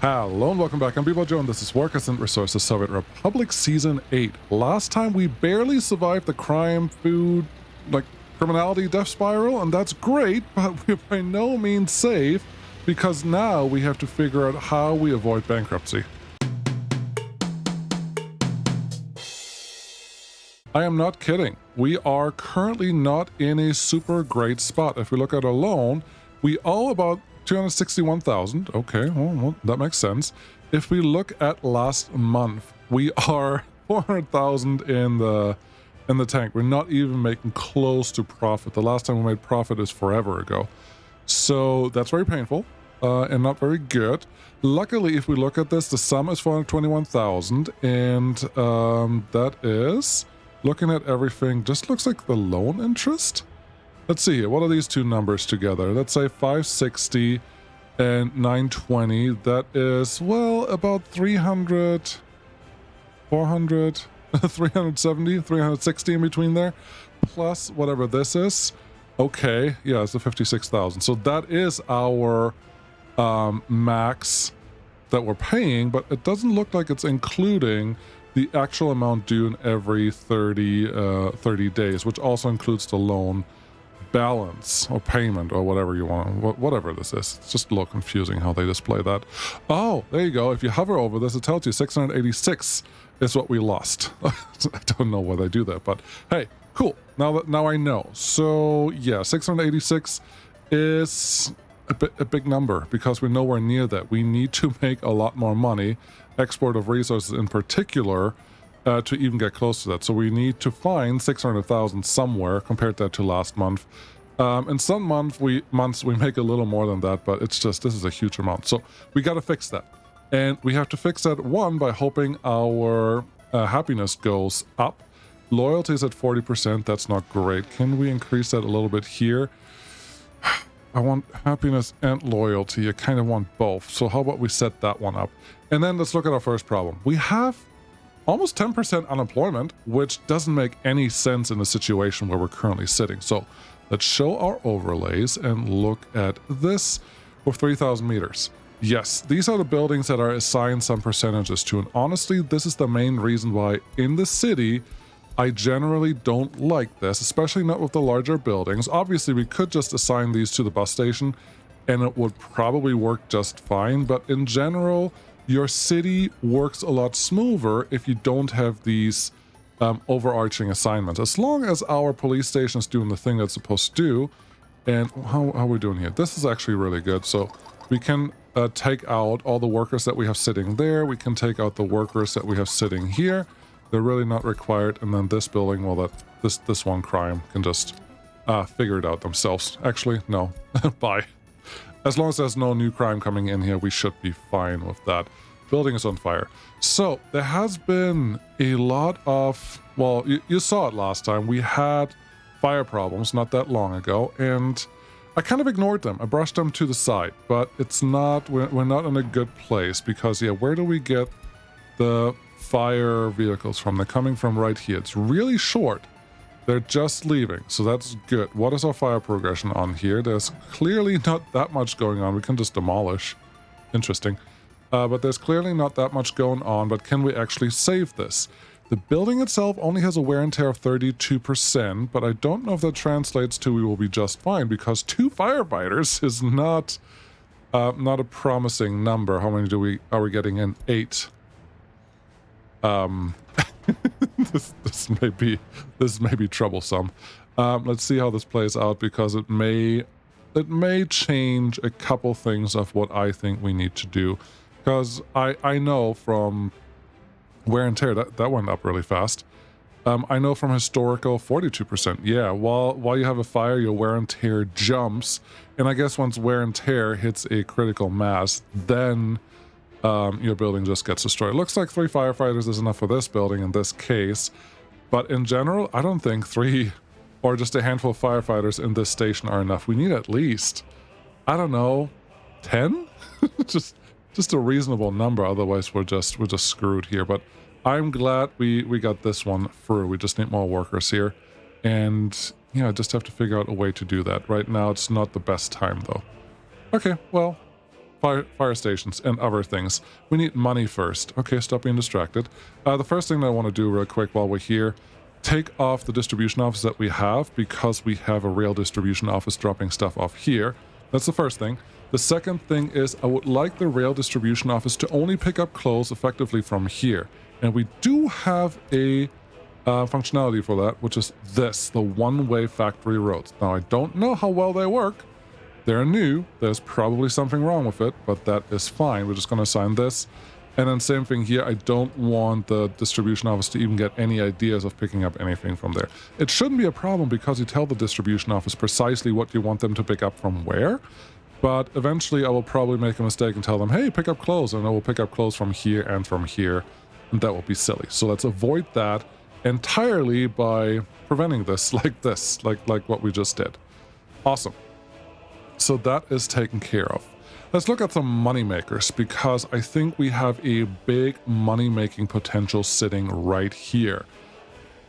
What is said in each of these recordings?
Hello and welcome back. I'm Joe and this is Workers and Resources Soviet Republic Season 8. Last time we barely survived the crime, food, criminality death spiral, and that's great, but we're by no means safe because now we have to figure out how we avoid bankruptcy. I am not kidding. We are currently not in a super great spot. If we look at our loan, we owe about 261,000. Okay, well, that makes sense. If we look at last month, we are 400,000 in the tank. We're not even making close to profit. The last time we made profit is forever ago. So that's very painful and not very good. Luckily, if we look at this, the sum is 421,000, and that is, looking at everything, just looks like the loan interest. Let's see here. What are these two numbers together? Let's say 560 and 920. That is, well, about 300, 400, 370, 360 in between there, plus whatever this is. Okay, yeah, it's the 56,000. So that is our max that we're paying, but it doesn't look like it's including the actual amount due in every 30 days, which also includes the loan balance or payment or whatever you want, whatever this is. It's just a little confusing how they display that. Oh, there you go. If you hover over this, it tells you 686 is what we lost. I don't know why they do that, but hey, cool. Now I know. So yeah, 686 is a big number because we're nowhere near that. We need to make a lot more money, export of resources in particular, to even get close to that. So we need to find 600,000 somewhere, compared that to last month. In some months we make a little more than that, but it's just, this is a huge amount. So we got to fix that. And we have to fix that, one, by hoping our happiness goes up. Loyalty is at 40%. That's not great. Can we increase that a little bit here? I want happiness and loyalty. I kind of want both. So how about we set that one up? And then let's look at our first problem. We have almost 10% unemployment, which doesn't make any sense in the situation where we're currently sitting. So let's show our overlays and look at this with 3,000 meters. Yes, these are the buildings that are assigned some percentages to, and honestly, this is the main reason why in the city I generally don't like this, especially not with the larger buildings. Obviously, we could just assign these to the bus station and it would probably work just fine, but in general, your city works a lot smoother if you don't have these overarching assignments. As long as our police station is doing the thing that's supposed to do. And how are we doing here? This is actually really good. So we can take out all the workers that we have sitting there. We can take out the workers that we have sitting here. They're really not required. And then this building, well, this one crime can just figure it out themselves. Actually, no. Bye. As long as there's no new crime coming in here, we should be fine with that. Building is on fire. So there has been a lot of, well, you saw it last time. We had fire problems not that long ago, and I kind of ignored them. I brushed them to the side, but it's not, we're not in a good place because, yeah, where do we get the fire vehicles from? They're coming from right here. It's really short. They're just leaving, so that's good. What is our fire progression on here? There's clearly not that much going on. We can just demolish. Interesting. But there's clearly not that much going on, but can we actually save this? The building itself only has a wear and tear of 32%, but I don't know if that translates to we will be just fine, because 2 firefighters is not a promising number. How many are we getting in? 8. This may be troublesome. Let's see how this plays out, because it may change a couple things of what I think we need to do. Because I know from wear and tear that went up really fast. I know from historical 42%. Yeah, while you have a fire, your wear and tear jumps, and I guess once wear and tear hits a critical mass, then your building just gets destroyed. Looks like 3 firefighters is enough for this building in this case, but in general, I don't think 3 or just a handful of firefighters in this station are enough. We need at least, I don't know, 10? just a reasonable number, otherwise we're just screwed here. But I'm glad we got this one through. We just need more workers here, and yeah, I just have to figure out a way to do that. Right now, it's not the best time though. Okay, well, fire stations and other things. We need money first. Okay, stop being distracted. The first thing that I want to do real quick while we're here, take off the distribution office that we have, because we have a rail distribution office dropping stuff off here. That's the first thing. The second thing is I would like the rail distribution office to only pick up clothes effectively from here. And we do have a functionality for that, which is this, the one-way factory roads. Now, I don't know how well they work. They're new. There's probably something wrong with it, but that is fine. We're just going to assign this. And then same thing here. I don't want the distribution office to even get any ideas of picking up anything from there. It shouldn't be a problem because you tell the distribution office precisely what you want them to pick up from where. But eventually I will probably make a mistake and tell them, hey, pick up clothes. And I will pick up clothes from here and from here. And that will be silly. So let's avoid that entirely by preventing this, like what we just did. Awesome. So that is taken care of. Let's look at some money makers, because I think we have a big money-making potential sitting right here.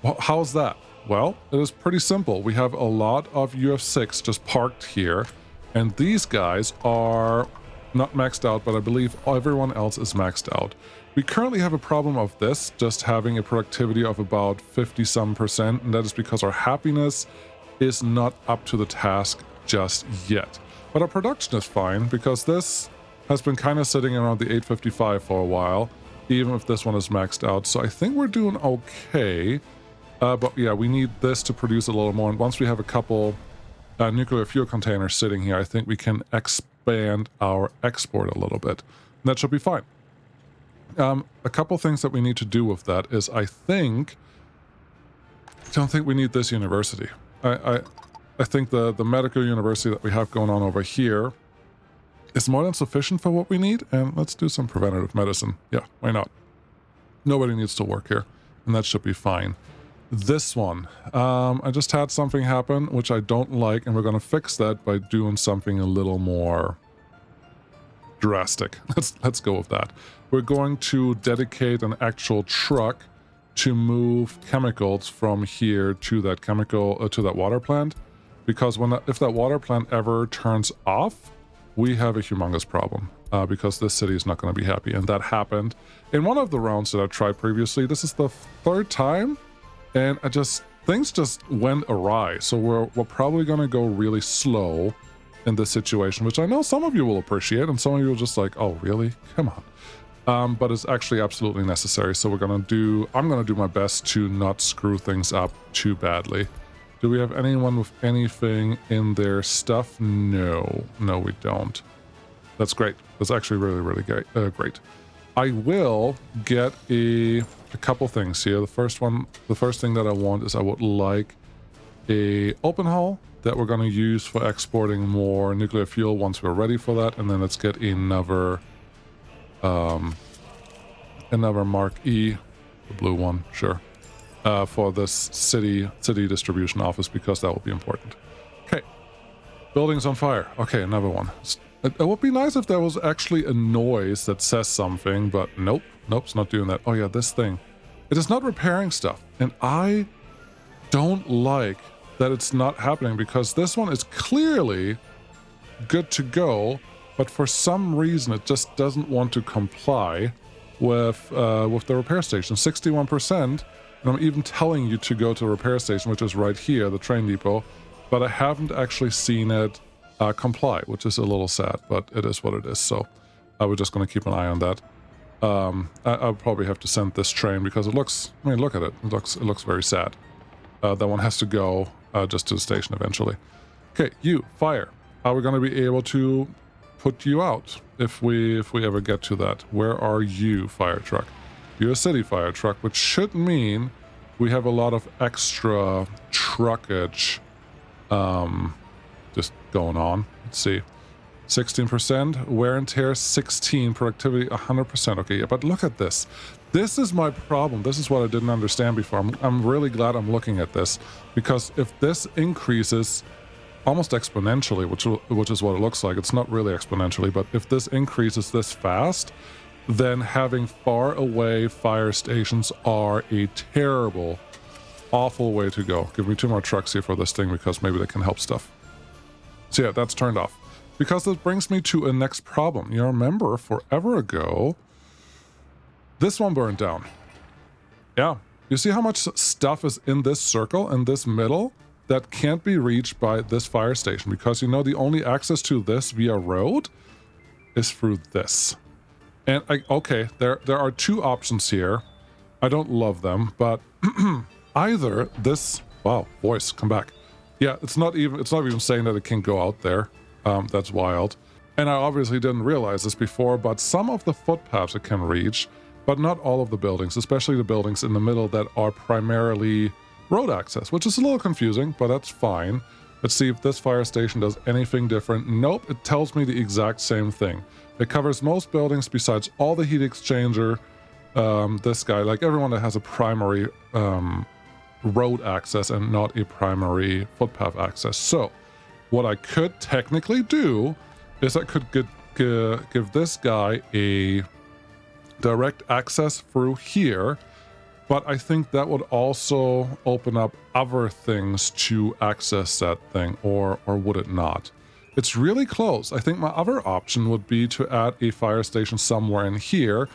Well, how's that? Well, it is pretty simple. We have a lot of UF6 just parked here, and these guys are not maxed out, but I believe everyone else is maxed out. We currently have a problem of this, just having a productivity of about 50-some%, and that is because our happiness is not up to the task just yet. But our production is fine, because this has been kind of sitting around the 855 for a while, even if this one is maxed out. So I think we're doing okay. But yeah, we need this to produce a little more. And once we have a couple nuclear fuel containers sitting here, I think we can expand our export a little bit. And that should be fine. A couple things that we need to do with that is I don't think we need this university. I think the medical university that we have going on over here is more than sufficient for what we need, and let's do some preventative medicine. Yeah, why not? Nobody needs to work here, and that should be fine. This one, I just had something happen which I don't like, and we're going to fix that by doing something a little more drastic. Let's go with that. We're going to dedicate an actual truck to move chemicals from here to that to that water plant. Because if that water plant ever turns off, we have a humongous problem, because this city is not going to be happy. And that happened in one of the rounds that I tried previously. This is the third time, and things just went awry. So we're probably going to go really slow in this situation, which I know some of you will appreciate, and some of you will just like, oh, really? Come on. But it's actually absolutely necessary. So I'm going to do my best to not screw things up too badly. Do we have anyone with anything in their stuff? No, we don't. That's great. That's actually really, really great. I will get a couple things here. The first thing that I want is I would like a open hull that we're going to use for exporting more nuclear fuel once we're ready for that. And then let's get another Mark E, the blue one, sure. For this city distribution office, because that will be important. Okay, building's on fire. Okay, another one. It would be nice if there was actually a noise that says something, but nope, it's not doing that. Oh yeah, this thing. It is not repairing stuff, and I don't like that it's not happening, because this one is clearly good to go, but for some reason it just doesn't want to comply with the repair station. 61%. And I'm even telling you to go to the repair station, which is right here, the train depot, but I haven't actually seen it comply, which is a little sad, but it is what it is. So we're just going to keep an eye on that. I'll probably have to send this train, because it looks, I mean, look at it. It looks very sad. That one has to go just to the station eventually. Okay, you, fire. Are we going to be able to put you out if we ever get to that? Where are you, fire truck? You're a city fire truck, which should mean we have a lot of extra truckage just going on. Let's see. 16%, wear and tear 16, productivity 100%. Okay, yeah, but look at this. This is my problem. This is what I didn't understand before. I'm really glad I'm looking at this, because if this increases almost exponentially, which is what it looks like, it's not really exponentially, but if this increases this fast, then having far away fire stations are a terrible, awful way to go. Give me 2 more trucks here for this thing, because maybe they can help stuff. So yeah, that's turned off. because this brings me to a next problem. You remember forever ago, this one burned down. Yeah, you see how much stuff is in this circle, in this middle, that can't be reached by this fire station, because you know the only access to this via road is through this. And okay, there are two options here. I don't love them, but either this, wow, voice, come back. Yeah, it's not even saying that it can go out there. That's wild. And I obviously didn't realize this before, but some of the footpaths it can reach, but not all of the buildings, especially the buildings in the middle that are primarily road access, which is a little confusing, but that's fine. Let's see if this fire station does anything different. Nope, it tells me the exact same thing. It covers most buildings besides all the heat exchanger, this guy, like everyone that has a primary road access and not a primary footpath access. So what I could technically do is I could give this guy a direct access through here, but I think that would also open up other things to access that thing, or would it not? It's really close. I think my other option would be to add a fire station somewhere in here.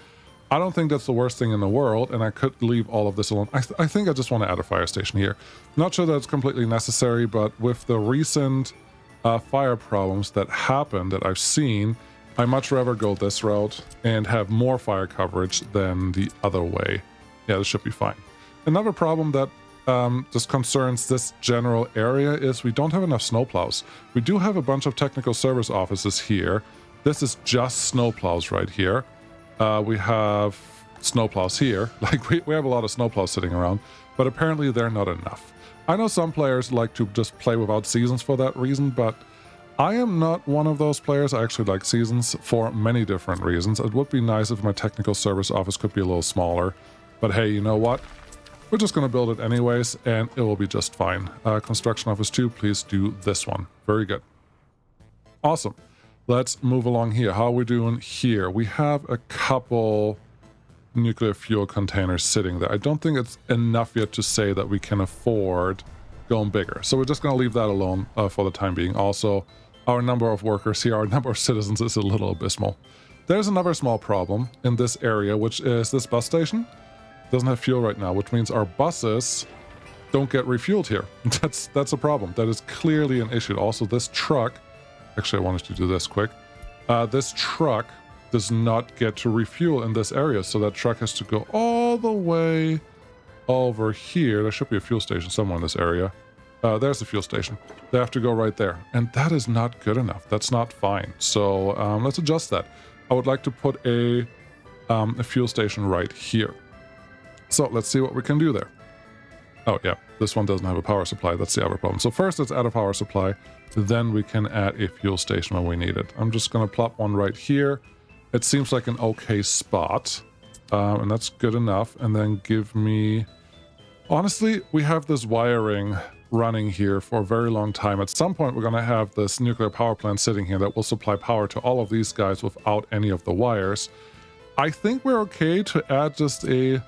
I don't think that's the worst thing in the world, and I could leave all of this alone. I think I just want to add a fire station here. Not sure that it's completely necessary, but with the recent fire problems that happened that I've seen, I much rather go this route and have more fire coverage than the other way. Yeah, this should be fine. Another problem that just concerns this general area is we don't have enough snowplows. We do have a bunch of technical service offices here. This is just snowplows right here. We have snowplows here. Like we have a lot of snowplows sitting around, but apparently they're not enough. I know some players like to just play without seasons for that reason, but I am not one of those players. I actually like seasons for many different reasons. It would be nice if my technical service office could be a little smaller, but hey, you know what? We're just going to build it anyways, and it will be just fine. Construction office 2, please do this one. Very good. Awesome. Let's move along here. How are we doing here? We have a couple nuclear fuel containers sitting there. I don't think it's enough yet to say that we can afford going bigger. So we're just going to leave that alone for the time being. Also, our number of workers here, our number of citizens is a little abysmal. There's another small problem in this area, which is this bus station doesn't have fuel right now, which means our buses don't get refueled here. That's a problem. That is clearly an issue. Also, this truck, actually I wanted to do this quick. This truck does not get to refuel in this area, so that truck has to go all the way over here. There should be a fuel station somewhere in this area. There's the fuel station. They have to go right there, and that is not good enough. That's not fine. So let's adjust that. I would like to put a fuel station right here. So let's see what we can do there. Oh yeah, this one doesn't have a power supply. That's the other problem. So first let's add a power supply. Then we can add a fuel station when we need it. I'm just going to plop one right here. It seems like an okay spot. And that's good enough. And then give me... Honestly, we have this wiring running here for a very long time. At some point, we're going to have this nuclear power plant sitting here that will supply power to all of these guys without any of the wires. I think we're okay to add just an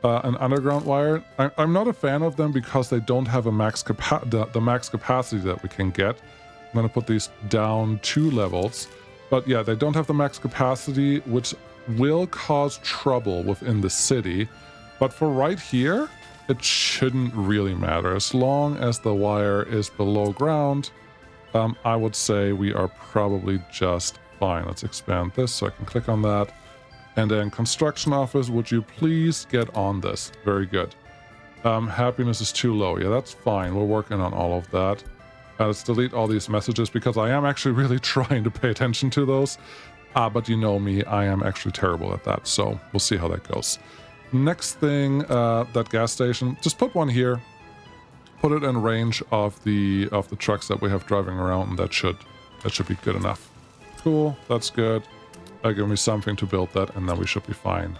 underground wire. I'm not a fan of them because they don't have a the max capacity that we can get. I'm going to put these down 2 levels. But yeah, they don't have the max capacity, which will cause trouble within the city. But for right here, it shouldn't really matter. As long as the wire is below ground, I would say we are probably just fine. Let's expand this so I can click on that. And then construction office, would you please get on this? Very good. Happiness is too low. Yeah, that's fine. We're working on all of that. Let's delete all these messages because I am actually really trying to pay attention to those. But you know me, I am actually terrible at that. So we'll see how that goes. Next thing, that gas station, just put one here. Put it in range of the trucks that we have driving around, and that should be good enough. Cool, that's good. Give me something to build that, and then we should be fine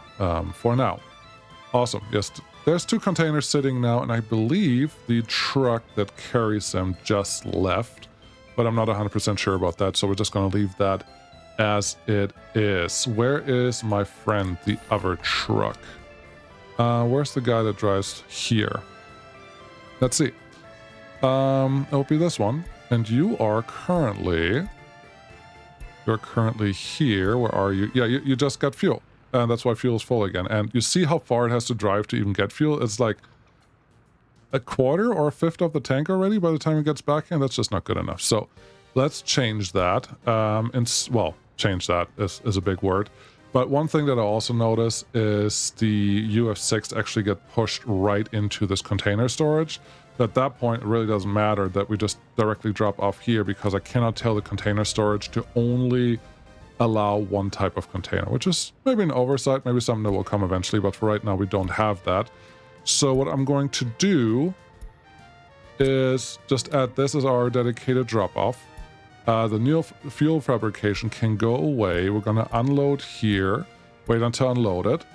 for now. Awesome. Yes, there's 2 containers sitting now, and I believe the truck that carries them just left, but I'm not 100% sure about that, so we're just going to leave that as it is. Where is my friend, the other truck? Where's the guy that drives here? Let's see. It'll be this one, and you are currently You're currently here. Where are you? Yeah, you just got fuel. And that's why fuel is full again. And you see how far it has to drive to even get fuel? It's like a quarter or a fifth of the tank already by the time it gets back in. That's just not good enough. So let's change that. Well, change that is a big word. But one thing that I also notice is the UF6 actually get pushed right into this container storage. At that point, it really doesn't matter that we just directly drop off here because I cannot tell the container storage to only allow one type of container, which is maybe an oversight, maybe something that will come eventually, but for right now we don't have that. So what I'm going to do is just add this as our dedicated drop-off. The new fuel fabrication can go away. We're going to unload here, wait until unload it,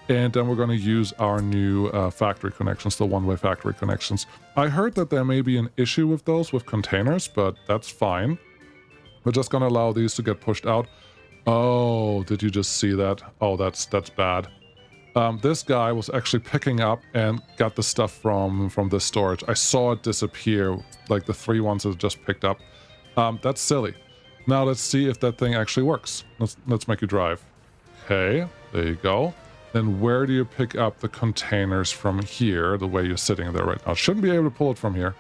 and then we're going to use our new factory connections, the one-way factory connections. I heard that there may be an issue with those with containers, but that's fine. We're just going to allow these to get pushed out. Oh, did you just see that? Oh, that's bad. This guy was actually picking up and got the stuff from this storage. I saw it disappear, like the 3 ones that just picked up. That's silly. Now let's see if that thing actually works. Let's make you drive. Okay, there you go. Then where do you pick up the containers from here, the way you're sitting there right now? Shouldn't be able to pull it from here.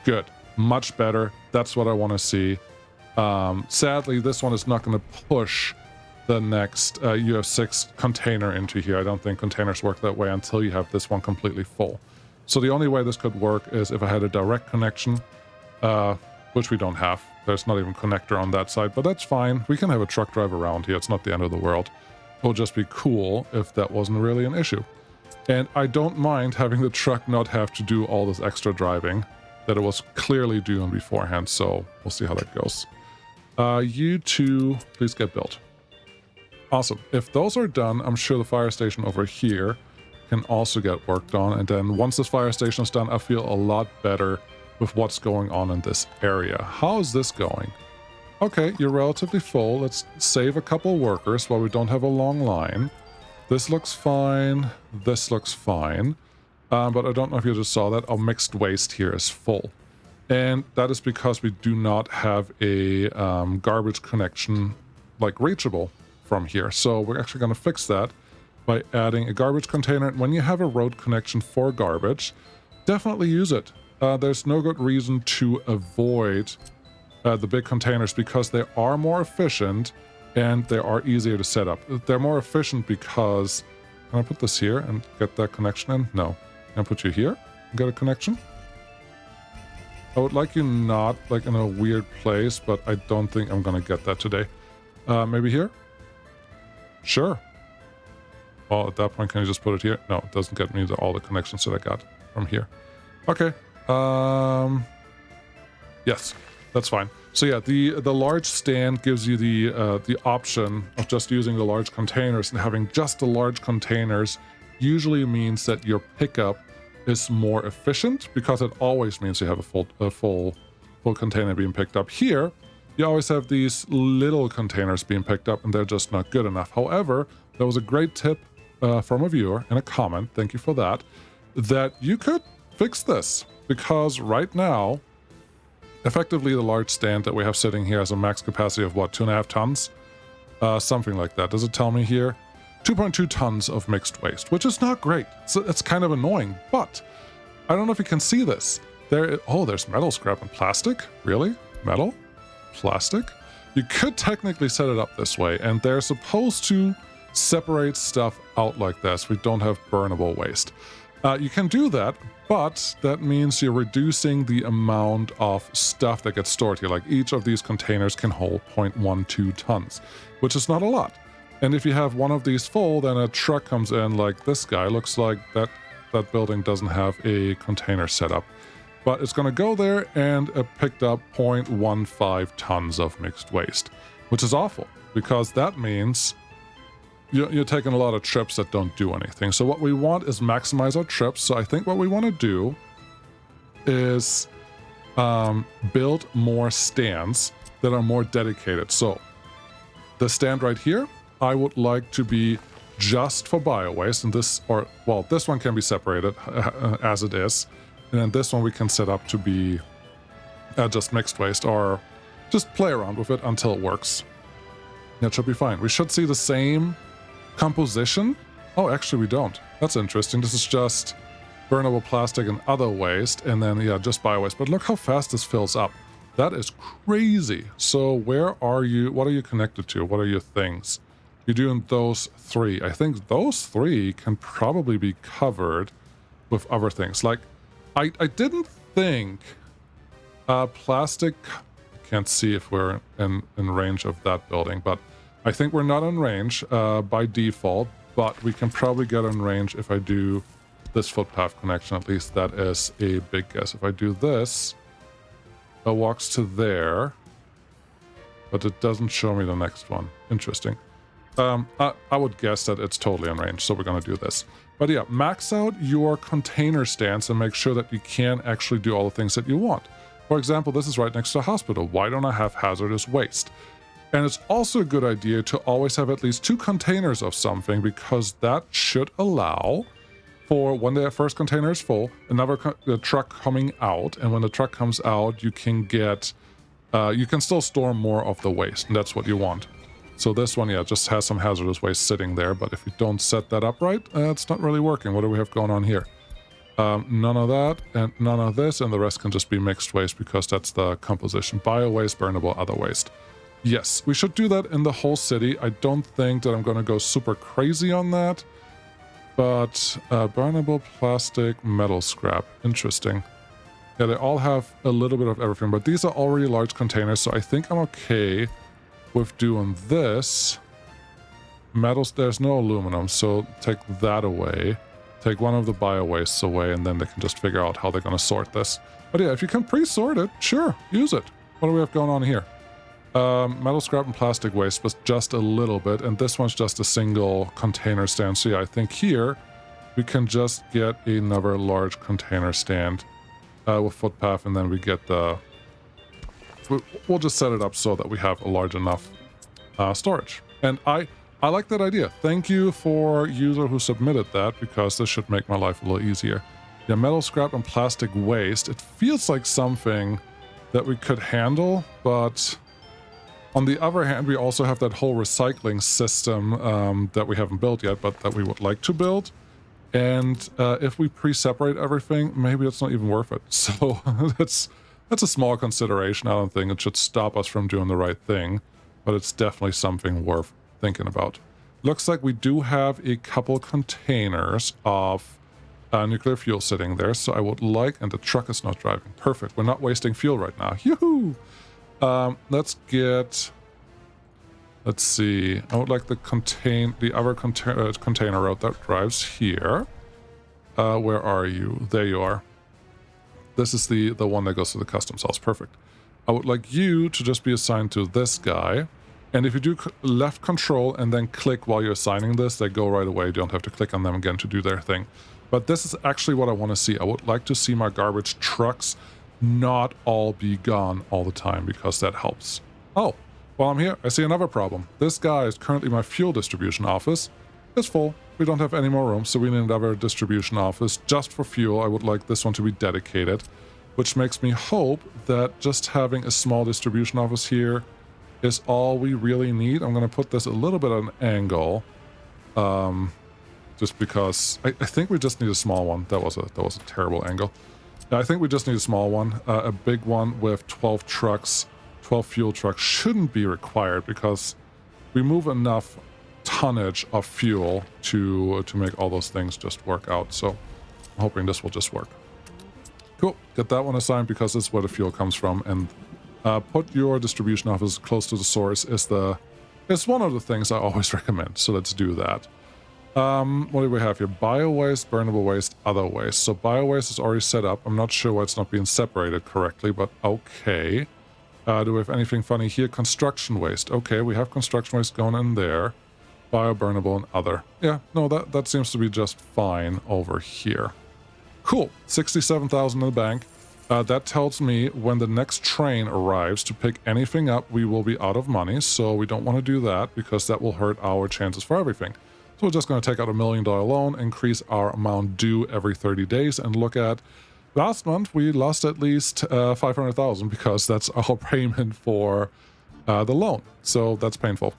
Good. Much better. That's what I want to see. Sadly, this one is not going to push the next UF6 container into here. I don't think containers work that way until you have this one completely full. So the only way this could work is if I had a direct connection, which we don't have. There's not even connector on that side, but that's fine. We can have a truck drive around here. It's not the end of the world. It'll just be cool if that wasn't really an issue. And I don't mind having the truck not have to do all this extra driving that it was clearly doing beforehand, so we'll see how that goes. You two, please get built. Awesome. If those are done, I'm sure the fire station over here can also get worked on. And then once this fire station is done, I feel a lot better with what's going on in this area. How is this going? Okay, you're relatively full. Let's save a couple workers while we don't have a long line. This looks fine. This looks fine. But I don't know if you just saw that. Our mixed waste here is full. And that is because we do not have a garbage connection, like, reachable from here. So we're actually going to fix that by adding a garbage container. When you have a road connection for garbage, definitely use it. There's no good reason to avoid the big containers because they are more efficient and they are easier to set up. They're more efficient because... Can I put this here and get that connection in? No. Can I put you here and get a connection? I would like you not like in a weird place, but I don't think I'm going to get that today. Maybe here? Sure. Well, at that point, can you just put it here? No, it doesn't get me all the connections that I got from here. Okay. Yes, that's fine. So yeah, the large stand gives you the option of just using the large containers, and having just the large containers usually means that your pickup is more efficient because it always means you have a full container being picked up. Here, you always have these little containers being picked up, and they're just not good enough. However, there was a great tip from a viewer in a comment, thank you for that, that you could fix this because right now, effectively the large stand that we have sitting here has a max capacity of what, 2.5 tons? Something like that. Does it tell me here? 2.2 tons of mixed waste, which is not great. So it's kind of annoying, but I don't know if you can see this. There's metal scrap and plastic. Really? Metal? Plastic? You could technically set it up this way, and they're supposed to separate stuff out like this. We don't have burnable waste. You can do that, but that means you're reducing the amount of stuff that gets stored here. Like each of these containers can hold 0.12 tons, which is not a lot. And if you have one of these full, then a truck comes in like this guy. Looks like that building doesn't have a container set up. But it's going to go there and it picked up 0.15 tons of mixed waste, which is awful because that means you're taking a lot of trips that don't do anything. So what we want is maximize our trips. So I think what we want to do is build more stands that are more dedicated. So the stand right here, I would like to be just for bio-waste, and this one can be separated as it is, and then this one we can set up to be just mixed waste, or just play around with it until it works. It should be fine. We should see the same composition. Oh, actually we don't. That's interesting. This is just burnable plastic and other waste, and then, yeah, just bio-waste. But look how fast this fills up. That is crazy. So where are you? What are you connected to? What are your things? You're doing those three. I think those three can probably be covered with other things. Like, I didn't think plastic... I can't see if we're in range of that building, but I think we're not in range by default, but we can probably get in range if I do this footpath connection. At least that is a big guess. If I do this, it walks to there, but it doesn't show me the next one. Interesting. I would guess that it's totally in range, so we're going to do this. But yeah, max out your container stance and make sure that you can actually do all the things that you want. For example, this is right next to a hospital. Why don't I have hazardous waste? And it's also a good idea to always have at least 2 containers of something, because that should allow for when the first container is full, another truck coming out. And when the truck comes out, you can get, you can still store more of the waste, and that's what you want. So this one, yeah, just has some hazardous waste sitting there, but if you don't set that up right, it's not really working. What do we have going on here? None of that, and none of this, and the rest can just be mixed waste, because that's the composition. Bio-waste, burnable, other waste. Yes, we should do that in the whole city. I don't think that I'm going to go super crazy on that, but burnable, plastic, metal scrap. Interesting. Yeah, they all have a little bit of everything, but these are already large containers, so I think I'm okay with doing this. Metals, there's no aluminum, so take that away. Take one of the bio-wastes away, and then they can just figure out how they're going to sort this. But yeah, if you can pre-sort it, sure, use it. What do we have going on here? Metal scrap and plastic waste, but just a little bit, and this one's just a single container stand. So yeah, I think here we can just get another large container stand with footpath, and then we get the... We'll just set it up so that we have a large enough storage. And I like that idea. Thank you for user who submitted that, because this should make my life a little easier. Yeah, metal scrap and plastic waste. It feels like something that we could handle, but on the other hand, we also have that whole recycling system that we haven't built yet, but that we would like to build. And if we pre-separate everything, maybe it's not even worth it. So that's a small consideration. I don't think it should stop us from doing the right thing, but it's definitely something worth thinking about. Looks like we do have a couple containers of nuclear fuel sitting there, so I would like... And the truck is not driving. Perfect. We're not wasting fuel right now. Yoo-hoo! Let's get... Let's see. I would like the other container route that drives here. Where are you? There you are. This is the one that goes to the customs house. Perfect. I would like you to just be assigned to this guy. And if you do left control and then click while you're assigning this, they go right away. You don't have to click on them again to do their thing. But this is actually what I want to see. I would like to see my garbage trucks not all be gone all the time, because that helps. Oh, while I'm here, I see another problem. This guy is currently my fuel distribution office. It's full. We don't have any more room, so we need another distribution office just for fuel. I would like this one to be dedicated, which makes me hope that just having a small distribution office here is all we really need. I'm going to put this a little bit at an angle, just because I think we just need a small one. That was a terrible angle. I think we just need a small one. A big one with 12 trucks, 12 fuel trucks shouldn't be required, because we move enough tonnage of fuel to make all those things just work out. So I'm hoping this will just work. Cool. Get that one assigned, because this is where the fuel comes from, and put your distribution office close to the source is one of the things I always recommend. So let's do that. What do we have here? Bio-waste, burnable waste, other waste. So bio-waste is already set up. I'm not sure why it's not being separated correctly, but okay. Do we have anything funny here? Construction waste. Okay, we have construction waste going in there. Bio, burnable, and other. Yeah, no, that seems to be just fine over here. Cool. 67,000 in the bank. That tells me when the next train arrives to pick anything up, we will be out of money. So we don't want to do that, because that will hurt our chances for everything. So we're just going to take out $1 million loan, increase our amount due every 30 days, and look at last month we lost at least 500,000 because that's our payment for the loan. So that's painful.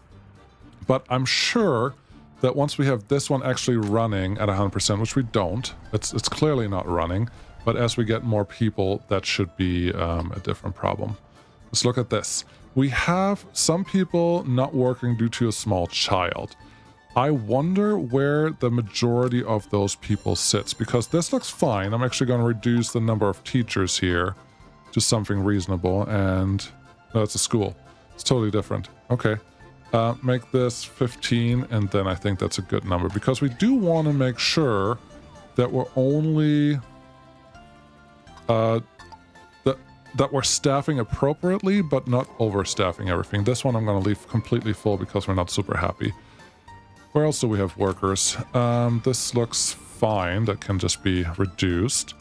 But I'm sure that once we have this one actually running at 100%, which we don't, it's clearly not running, but as we get more people, that should be a different problem. Let's look at this. We have some people not working due to a small child. I wonder where the majority of those people sits, because this looks fine. I'm actually going to reduce the number of teachers here to something reasonable, and no, it's a school. It's totally different. Okay. Make this 15, and then I think that's a good number, because we do want to make sure that we're only that we're staffing appropriately, but not overstaffing everything. This one I'm going to leave completely full because we're not super happy. Where else do we have workers? This looks fine. That can just be reduced.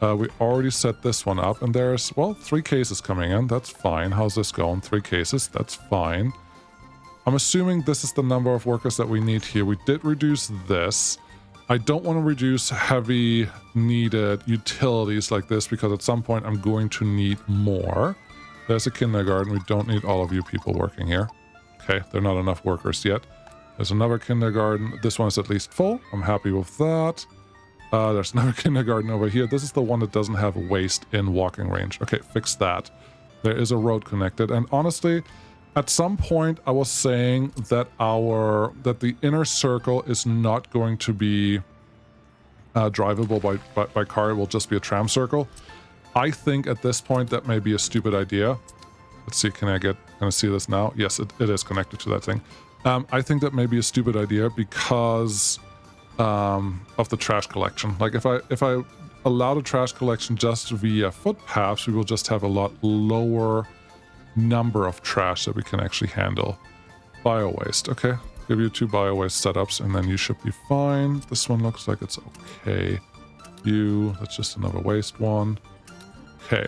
We already set this one up, and there's, well, 3 cases coming in. That's fine. How's this going? 3 cases. That's fine. I'm assuming this is the number of workers that we need here. We did reduce this. I don't want to reduce heavy needed utilities like this, because at some point I'm going to need more. There's a kindergarten. We don't need all of you people working here. Okay, there are not enough workers yet. There's another kindergarten. This one is at least full. I'm happy with that. There's another kindergarten over here. This is the one that doesn't have waste in walking range. Okay, fix that. There is a road connected. And honestly, at some point I was saying that the inner circle is not going to be drivable by car. It will just be a tram circle. I think at this point that may be a stupid idea. Let's see, can I see this now? Yes, it is connected to that thing. I think that may be a stupid idea because of the trash collection. Like if I allow the trash collection just via footpaths, we will just have a lot lower number of trash that we can actually handle. Bio-waste, okay. Give you 2 bio-waste setups and then you should be fine. This one looks like it's okay. That's just another waste one. Okay.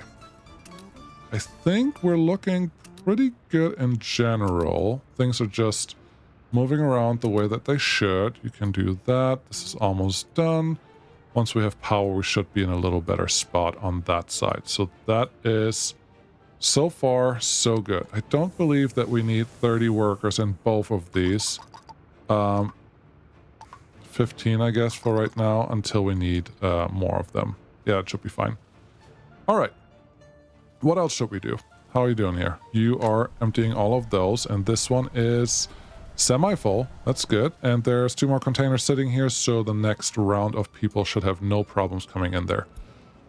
I think we're looking pretty good in general. Things are just moving around the way that they should. You can do that. This is almost done. Once we have power, we should be in a little better spot on that side. So that is, so far, so good. I don't believe that we need 30 workers in both of these. 15, I guess, for right now, until we need more of them. Yeah, it should be fine. All right. What else should we do? How are you doing here? You are emptying all of those, and this one is semi-full. That's good. And there's 2 more containers sitting here, so the next round of people should have no problems coming in there.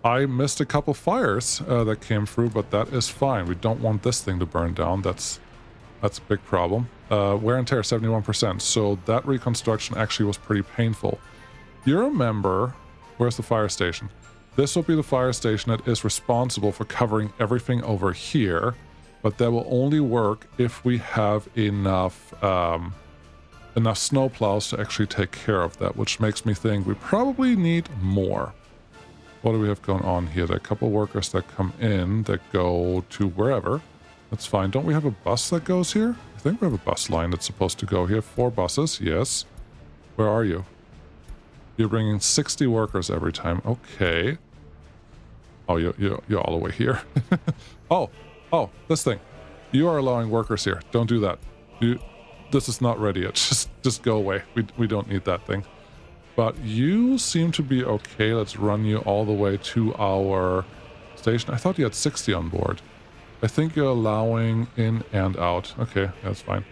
I missed a couple fires that came through, but that is fine. We don't want this thing to burn down. That's a big problem. Wear and tear, 71%. So that reconstruction actually was pretty painful. You remember, where's the fire station? This will be the fire station that is responsible for covering everything over here, but that will only work if we have enough snowplows to actually take care of that, which makes me think we probably need more. What do we have going on here? There are a couple workers that come in that go to wherever. That's fine. Don't we have a bus that goes here? I think we have a bus line that's supposed to go here. 4 buses, yes. Where are you? You're bringing 60 workers every time. Okay. Oh, you're all the way here. Oh, this thing. You are allowing workers here. Don't do that. This is not ready yet. Just go away. We don't need that thing. But you seem to be okay. Let's run you all the way to our station. I thought you had 60 on board. I think you're allowing in and out. Okay, that's fine.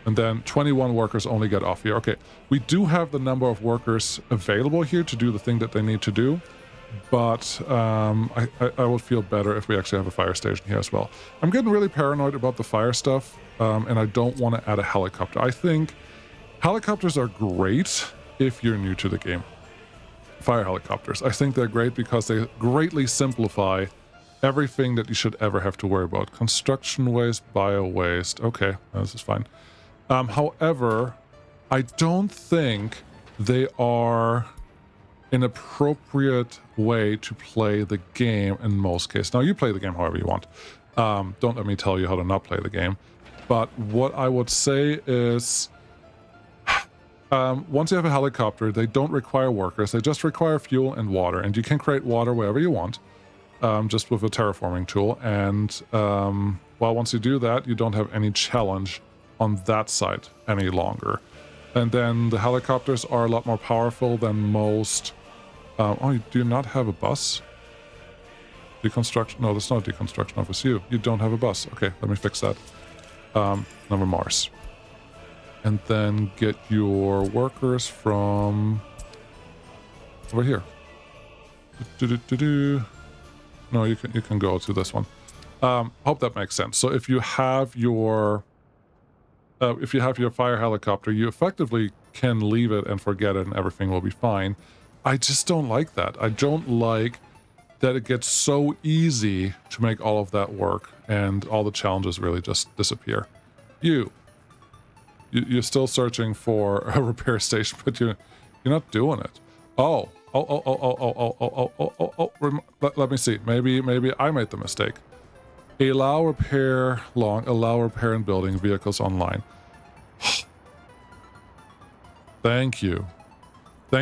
And then 21 workers only get off here. Okay, we do have the number of workers available here to do the thing that they need to do. But I would feel better if we actually have a fire station here as well. I'm getting really paranoid about the fire stuff, and I don't want to add a helicopter. I think helicopters are great if you're new to the game. Fire helicopters. I think they're great because they greatly simplify everything that you should ever have to worry about. Construction waste, bio waste. Okay, this is fine. However, I don't think they are an appropriate way to play the game in most cases. Now, you play the game however you want. Don't let me tell you how to not play the game. But what I would say is Once you have a helicopter, they don't require workers. They just require fuel and water, and you can create water wherever you want, just with a terraforming tool. And well, once you do that, you don't have any challenge on that side any longer. And then the helicopters are a lot more powerful than most. Oh, you do not have a bus? Deconstruction? No, that's not a deconstruction office. You don't have a bus. Okay, let me fix that. Number Mars. And then get your workers from over here. No, you can go to this one. Hope that makes sense. So if you have your fire helicopter, you effectively can leave it and forget it, and everything will be fine. I just don't like that. I don't like that it gets so easy to make all of that work, and all the challenges really just disappear. You're still searching for a repair station, but you're not doing it. Oh. Let me see. Maybe I made the mistake. Allow repair and building vehicles online. Thank you. That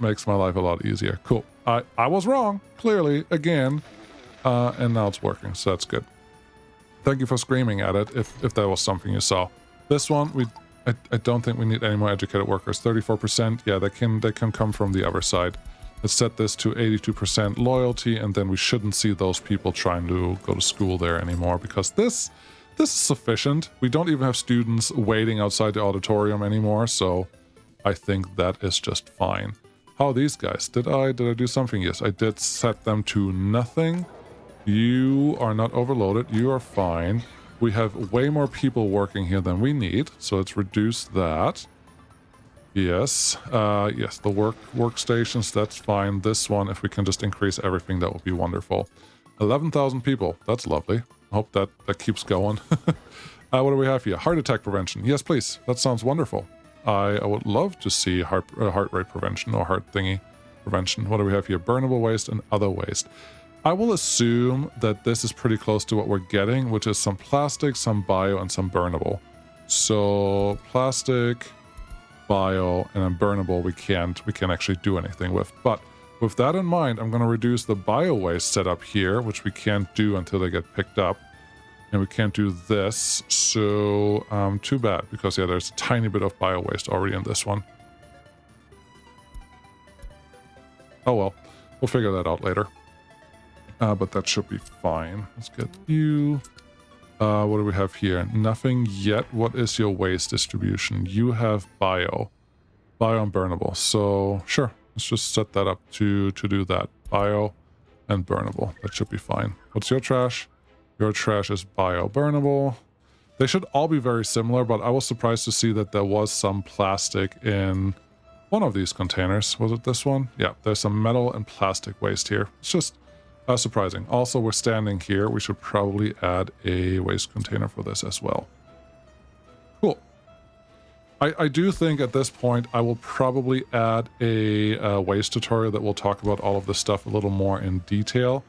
makes my life a lot easier. Cool. I was wrong, clearly, again, and now it's working, so that's good. Thank you for screaming at it if that was something you saw. This one, I don't think we need any more educated workers. 34%, yeah, they can come from the other side. Let's set this to 82% loyalty, and then we shouldn't see those people trying to go to school there anymore, because this is sufficient. We don't even have students waiting outside the auditorium anymore, so I think that is just fine. How are these guys? Did I do something? Yes, I did set them to nothing. You are not overloaded. You are fine. We have way more people working here than we need, so let's reduce that. Yes, yes, the workstations, that's fine. This one, if we can just increase everything, that would be wonderful. 11,000 people. That's lovely. I hope that keeps going. What do we have here? Heart attack prevention. Yes, please. That sounds wonderful. I would love to see heart rate prevention or heart thingy prevention. What do we have here? Burnable waste and other waste. I will assume that this is pretty close to what we're getting, which is some plastic, some bio, and some burnable. So plastic, bio, and then burnable we can't actually do anything with. But with that in mind, I'm going to reduce the bio waste setup here, which we can't do until they get picked up. And we can't do this, so too bad, because yeah, there's a tiny bit of bio waste already in this one. Oh well, we'll figure that out later. But that should be fine. Let's get you. What do we have here? Nothing yet. What is your waste distribution? You have bio and burnable. So sure, let's just set that up to do that. Bio and burnable. That should be fine. What's your trash? Your trash is bio burnable. They should all be very similar, but I was surprised to see that there was some plastic in one of these containers. Was it this one? Yeah, there's some metal and plastic waste here. It's just surprising. Also, we're standing here. We should probably add a waste container for this as well. Cool. I do think at this point I will probably add a waste tutorial that will talk about all of this stuff a little more in detail.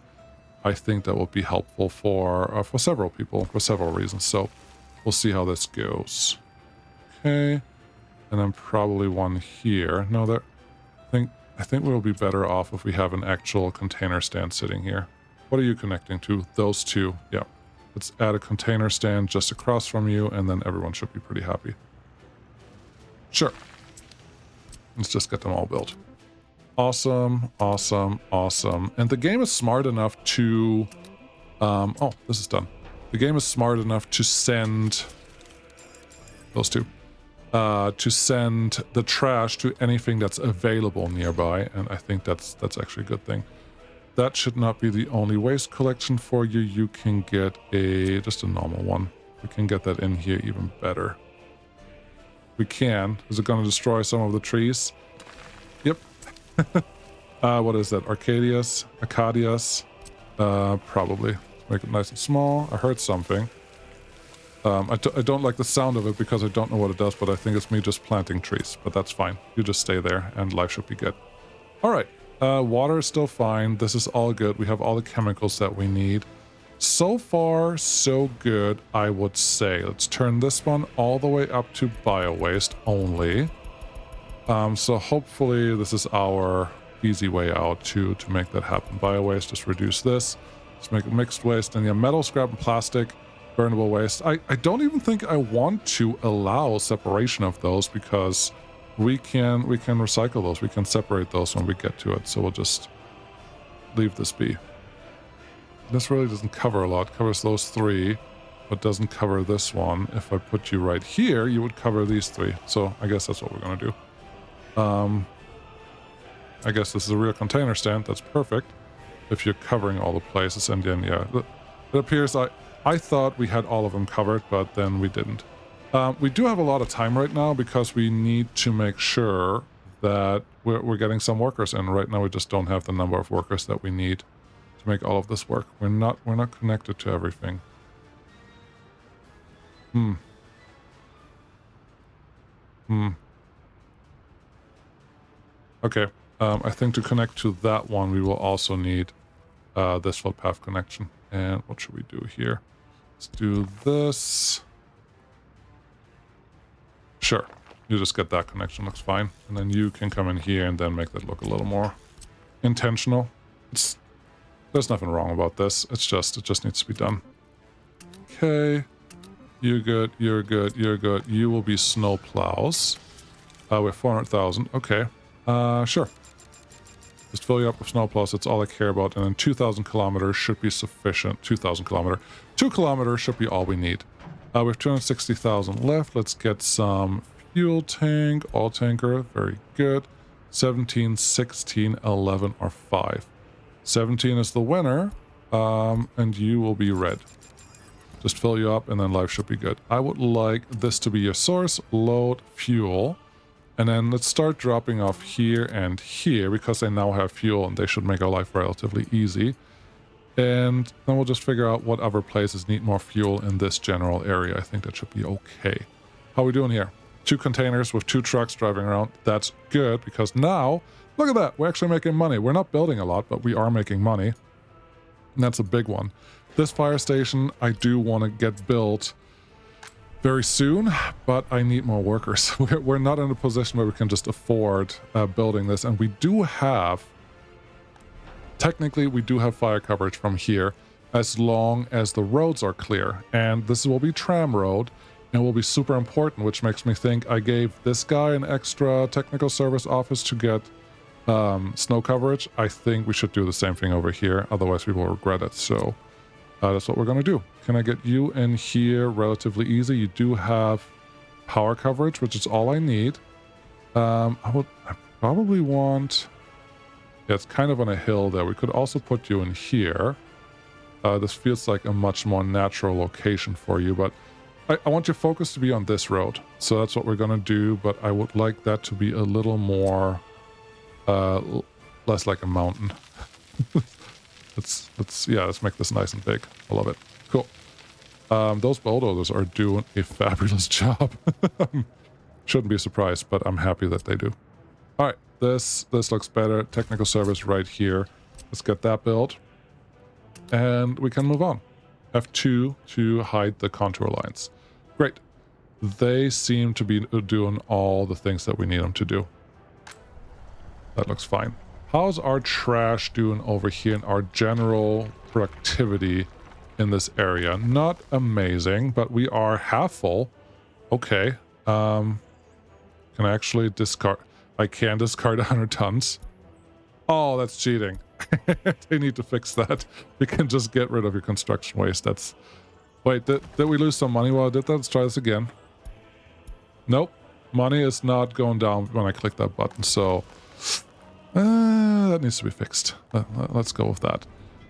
I think that will be helpful for several people for several reasons. So we'll see how this goes. Okay, and then probably one here. No, I think we'll be better off if we have an actual container stand sitting here. What are you connecting to? Those two. Yeah. Let's add a container stand just across from you, and then everyone should be pretty happy. Sure. Let's just get them all built. Awesome, awesome, awesome. And the game is smart enough to... oh, this is done. The game is smart enough to send... those two. To send the trash to anything that's available nearby, and I think that's actually a good thing. That should not be the only waste collection for you. You can get just a normal one. We can get that in here even better. We can. Is it going to destroy some of the trees? Yep. What is that? Arcadius? Probably. Make it nice and small. I heard something. I don't like the sound of it because I don't know what it does, but I think it's me just planting trees. But that's fine. You just stay there and life should be good. All right. Water is still fine. This is all good. We have all the chemicals that we need. So far, so good, I would say. Let's turn this one all the way up to bio-waste only. So hopefully this is our easy way out to make that happen. Bio-waste, just reduce this. Let's make it mixed waste. And yeah, metal, scrap, and plastic, burnable waste. I don't even think I want to allow separation of those because we can recycle those. We can separate those when we get to it. So we'll just leave this be. This really doesn't cover a lot. It covers those three, but doesn't cover this one. If I put you right here, you would cover these three. So I guess that's what we're going to do. I guess this is a real container stand. That's perfect. If you're covering all the places. And then, yeah, it appears I thought we had all of them covered, but then we didn't. We do have a lot of time right now because we need to make sure that we're getting some workers in. Right now, we just don't have the number of workers that we need to make all of this work. We're not connected to everything. Okay. I think to connect to that one, we will also need this float path connection. And what should we do here? Let's do this. Sure. You just get that connection. Looks fine. And then you can come in here and then make that look a little more intentional. There's nothing wrong about this. It just needs to be done. Okay. You're good. You're good. You're good. You will be Snowplows. We're 400,000. Okay. Sure. Just fill you up with Snowplows. That's all I care about. And then 2,000 kilometers should be sufficient. 2,000 kilometers. 2 kilometers should be all we need. We have 260,000 left. Let's get some fuel tank. All tanker. Very good. 17, 16, 11, or 5. 17 is the winner. And you will be red. Just fill you up and then life should be good. I would like this to be your source. Load fuel. And then let's start dropping off here and here because they now have fuel and they should make our life relatively easy. And then we'll just figure out what other places need more fuel in this general area. I think that should be okay. How are we doing here? 2 containers with 2 trucks driving around. That's good because now, look at that. We're actually making money. We're not building a lot, but we are making money. And that's a big one. This fire station, I do want to get built very soon, but I need more workers. We're not in a position where we can just afford building this. And we do have, technically, we do have fire coverage from here as long as the roads are clear. And this will be tram road and will be super important, which makes me think I gave this guy an extra technical service office to get snow coverage. I think we should do the same thing over here. Otherwise, we will regret it. So that's what we're going to do. Can I get you in here relatively easy? You do have power coverage, which is all I need. I probably want... Yeah, it's kind of on a hill there. We could also put you in here. This feels like a much more natural location for you, but I want your focus to be on this road. So that's what we're going to do, but I would like that to be a little more... less like a mountain. Let's make this nice and big. I love it. Cool. Those bulldozers are doing a fabulous job. Shouldn't be surprised, but I'm happy that they do. All right, this looks better. Technical service right here. Let's get that built, and we can move on. F2 to hide the contour lines. Great. They seem to be doing all the things that we need them to do. That looks fine. How's our trash doing over here in our general productivity in this area? Not amazing, but we are half full. Okay. Can I actually discard? I can discard 100 tons. Oh, that's cheating. They need to fix that. You can just get rid of your construction waste. That's... Wait, did we lose some money while I did that? Let's try this again. Nope. Money is not going down when I click that button, so... that needs to be fixed. Let's go with that.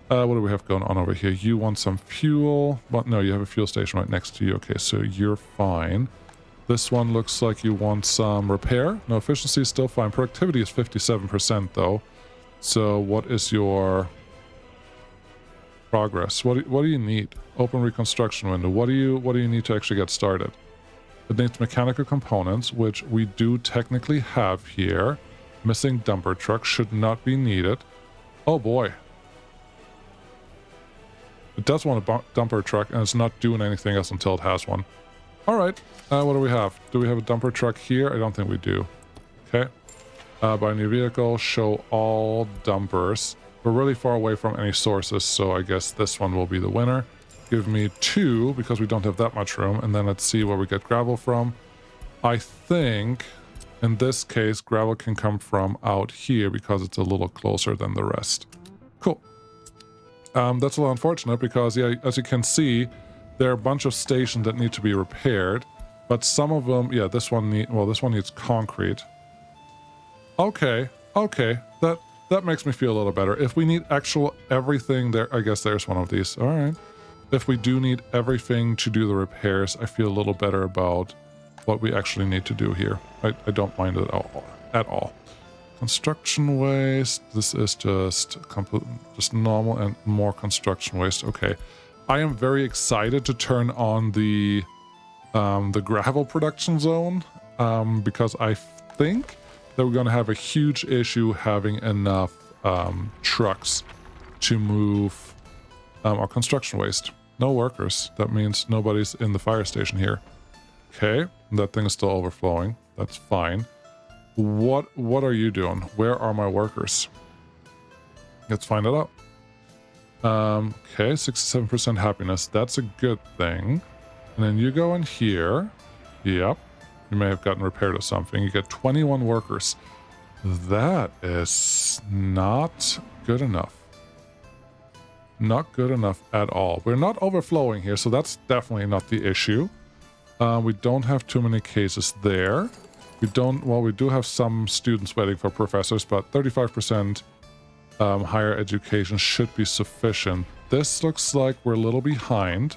What do we have going on over here? You want some fuel? Well, no, you have a fuel station right next to you. Okay, so you're fine. This one looks like you want some repair. No, efficiency is still fine. Productivity is 57% though. So what is your progress? What do you need? Open reconstruction window. What do you need to actually get started? It needs mechanical components, which we do technically have here. Missing dumper truck should not be needed. Oh boy. It does want a dumper truck, and it's not doing anything else until it has one. All right, what do we have? Do we have a dumper truck here? I don't think we do. Okay. Buy a new vehicle, show all dumpers. We're really far away from any sources, so I guess this one will be the winner. Give me 2, because we don't have that much room, and then let's see where we get gravel from. I think, in this case, gravel can come from out here, because it's a little closer than the rest. Cool. That's a little unfortunate, because, yeah, as you can see, there are a bunch of stations that need to be repaired, but some of them, yeah, this one needs concrete. Okay, that makes me feel a little better. If we need actual everything there, I guess there's one of these. All right. If we do need everything to do the repairs, I feel a little better about what we actually need to do here. I don't mind it at all. Construction waste. This is just normal and more construction waste. Okay. I am very excited to turn on the gravel production zone because I think that we're going to have a huge issue having enough trucks to move our construction waste. No workers. That means nobody's in the fire station here. Okay, that thing is still overflowing. That's fine. What are you doing? Where are my workers? Let's find it out. Okay, 67% happiness. That's a good thing. And then you go in here. Yep. You may have gotten repaired or something. You get 21 workers. That is not good enough. Not good enough at all. We're not overflowing here, so that's definitely not the issue. We don't have too many cases there. We do have some students waiting for professors, but 35% higher education should be sufficient. This looks like we're a little behind.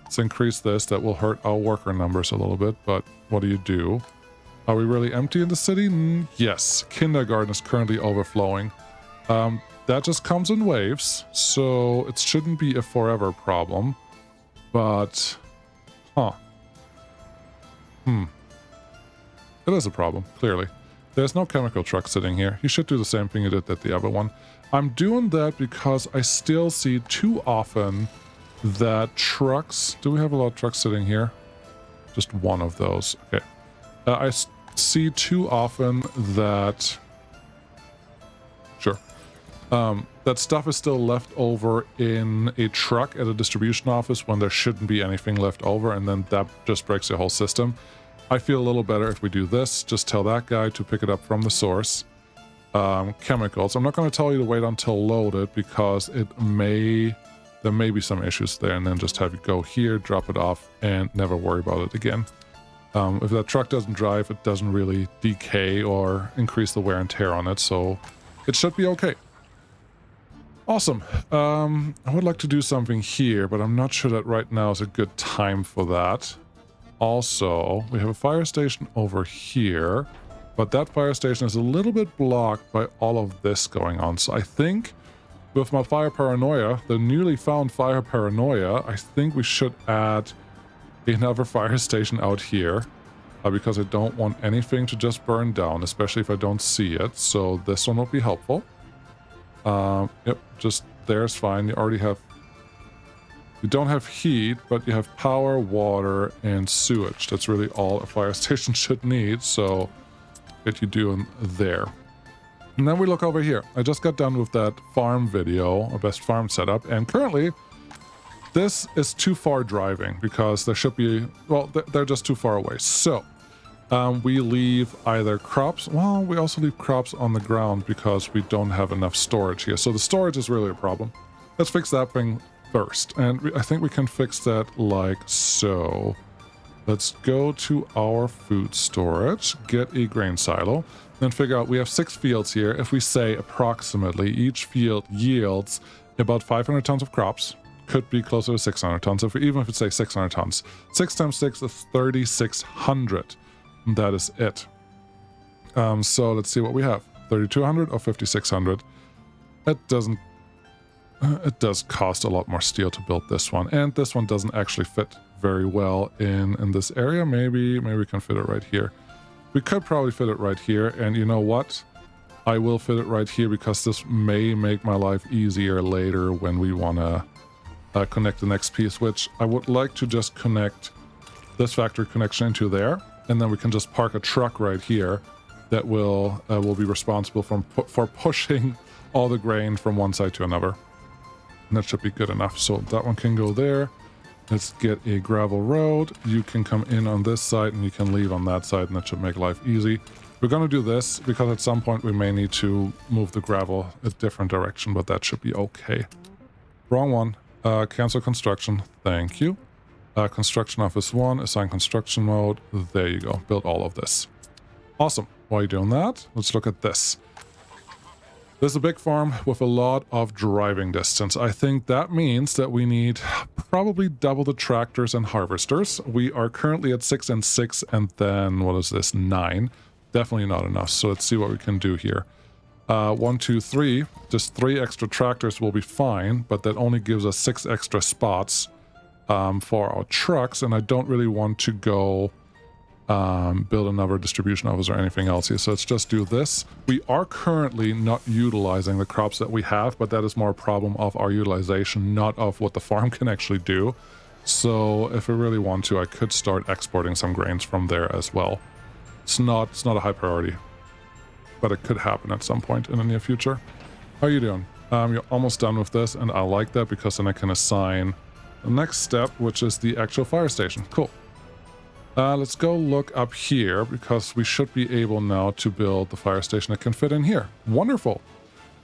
Let's increase this. That will hurt our worker numbers a little bit, but what do you do? Are we really empty in the city? Yes. Kindergarten is currently overflowing. That just comes in waves, so it shouldn't be a forever problem. But, it is a problem, clearly. There's no chemical truck sitting here. You should do the same thing you did at the other one. I'm doing that because I still see too often that trucks... Do we have a lot of trucks sitting here? Just one of those. Okay. I see too often that... Sure. That stuff is still left over in a truck at a distribution office when there shouldn't be anything left over, and then that just breaks the whole system. I feel a little better if we do this. Just tell that guy to pick it up from the source. Chemicals. I'm not going to tell you to wait until loaded because there may be some issues there, and then just have you go here, drop it off, and never worry about it again. If that truck doesn't drive, it doesn't really decay or increase the wear and tear on it, so it should be okay. Awesome. I would like to do something here, but I'm not sure that right now is a good time for that. Also, we have a fire station over here, but that fire station is a little bit blocked by all of this going on. So I think with my fire paranoia, the newly found fire paranoia, I think we should add another fire station out here because I don't want anything to just burn down, especially if I don't see it. So this one will be helpful. Yep, just there's fine. You don't have heat, but you have power, water, and sewage. That's really all a fire station should need, so get you doing there. And then we look over here. I just got done with that farm video, a best farm setup, and currently this is too far driving because there should be, well, they're just too far away. So we leave either crops, well, we also leave crops on the ground because we don't have enough storage here. So the storage is really a problem. Let's fix that thing first, and I think we can fix that like so. Let's go to our food storage, get a grain silo, then figure out we have 6 fields here. If we say approximately each field yields about 500 tons of crops, could be closer to 600 tons. Even if it's say 600 tons, 6 times 6 is 3,600. That is it. So let's see what we have. 3,200 or 5,600. It does cost a lot more steel to build this one, and this one doesn't actually fit very well in this area. Maybe we can fit it right here. We could probably fit it right here, and you know what? I will fit it right here because this may make my life easier later when we want to connect the next piece, which I would like to just connect this factory connection into there, and then we can just park a truck right here that will be responsible for pushing all the grain from one side to another. And that should be good enough. So that one can go there. Let's get a gravel road. You can come in on this side and you can leave on that side, and that should make life easy. We're going to do this because at some point we may need to move the gravel a different direction, but that should be okay. Wrong one. Cancel construction. Thank you. Construction office 1, assign construction mode. There you go. Build all of this. Awesome. While you're doing that, let's look at this. There's a big farm with a lot of driving distance. I think that means that we need probably double the tractors and harvesters. We are currently at 6 and 6, and then, what is this, 9? Definitely not enough, so let's see what we can do here. 1, 2, 3. Just 3 extra tractors will be fine, but that only gives us 6 extra spots for our trucks, and I don't really want to go build another distribution office or anything else here. So let's just do this. We are currently not utilizing the crops that we have, but that is more a problem of our utilization, not of what the farm can actually do. So if we really want to, I could start exporting some grains from there as well. It's not a high priority, but it could happen at some point in the near future. How are you doing? You're almost done with this, and I like that because then I can assign the next step, which is the actual fire station. Cool. Let's go look up here because we should be able now to build the fire station that can fit in here. Wonderful.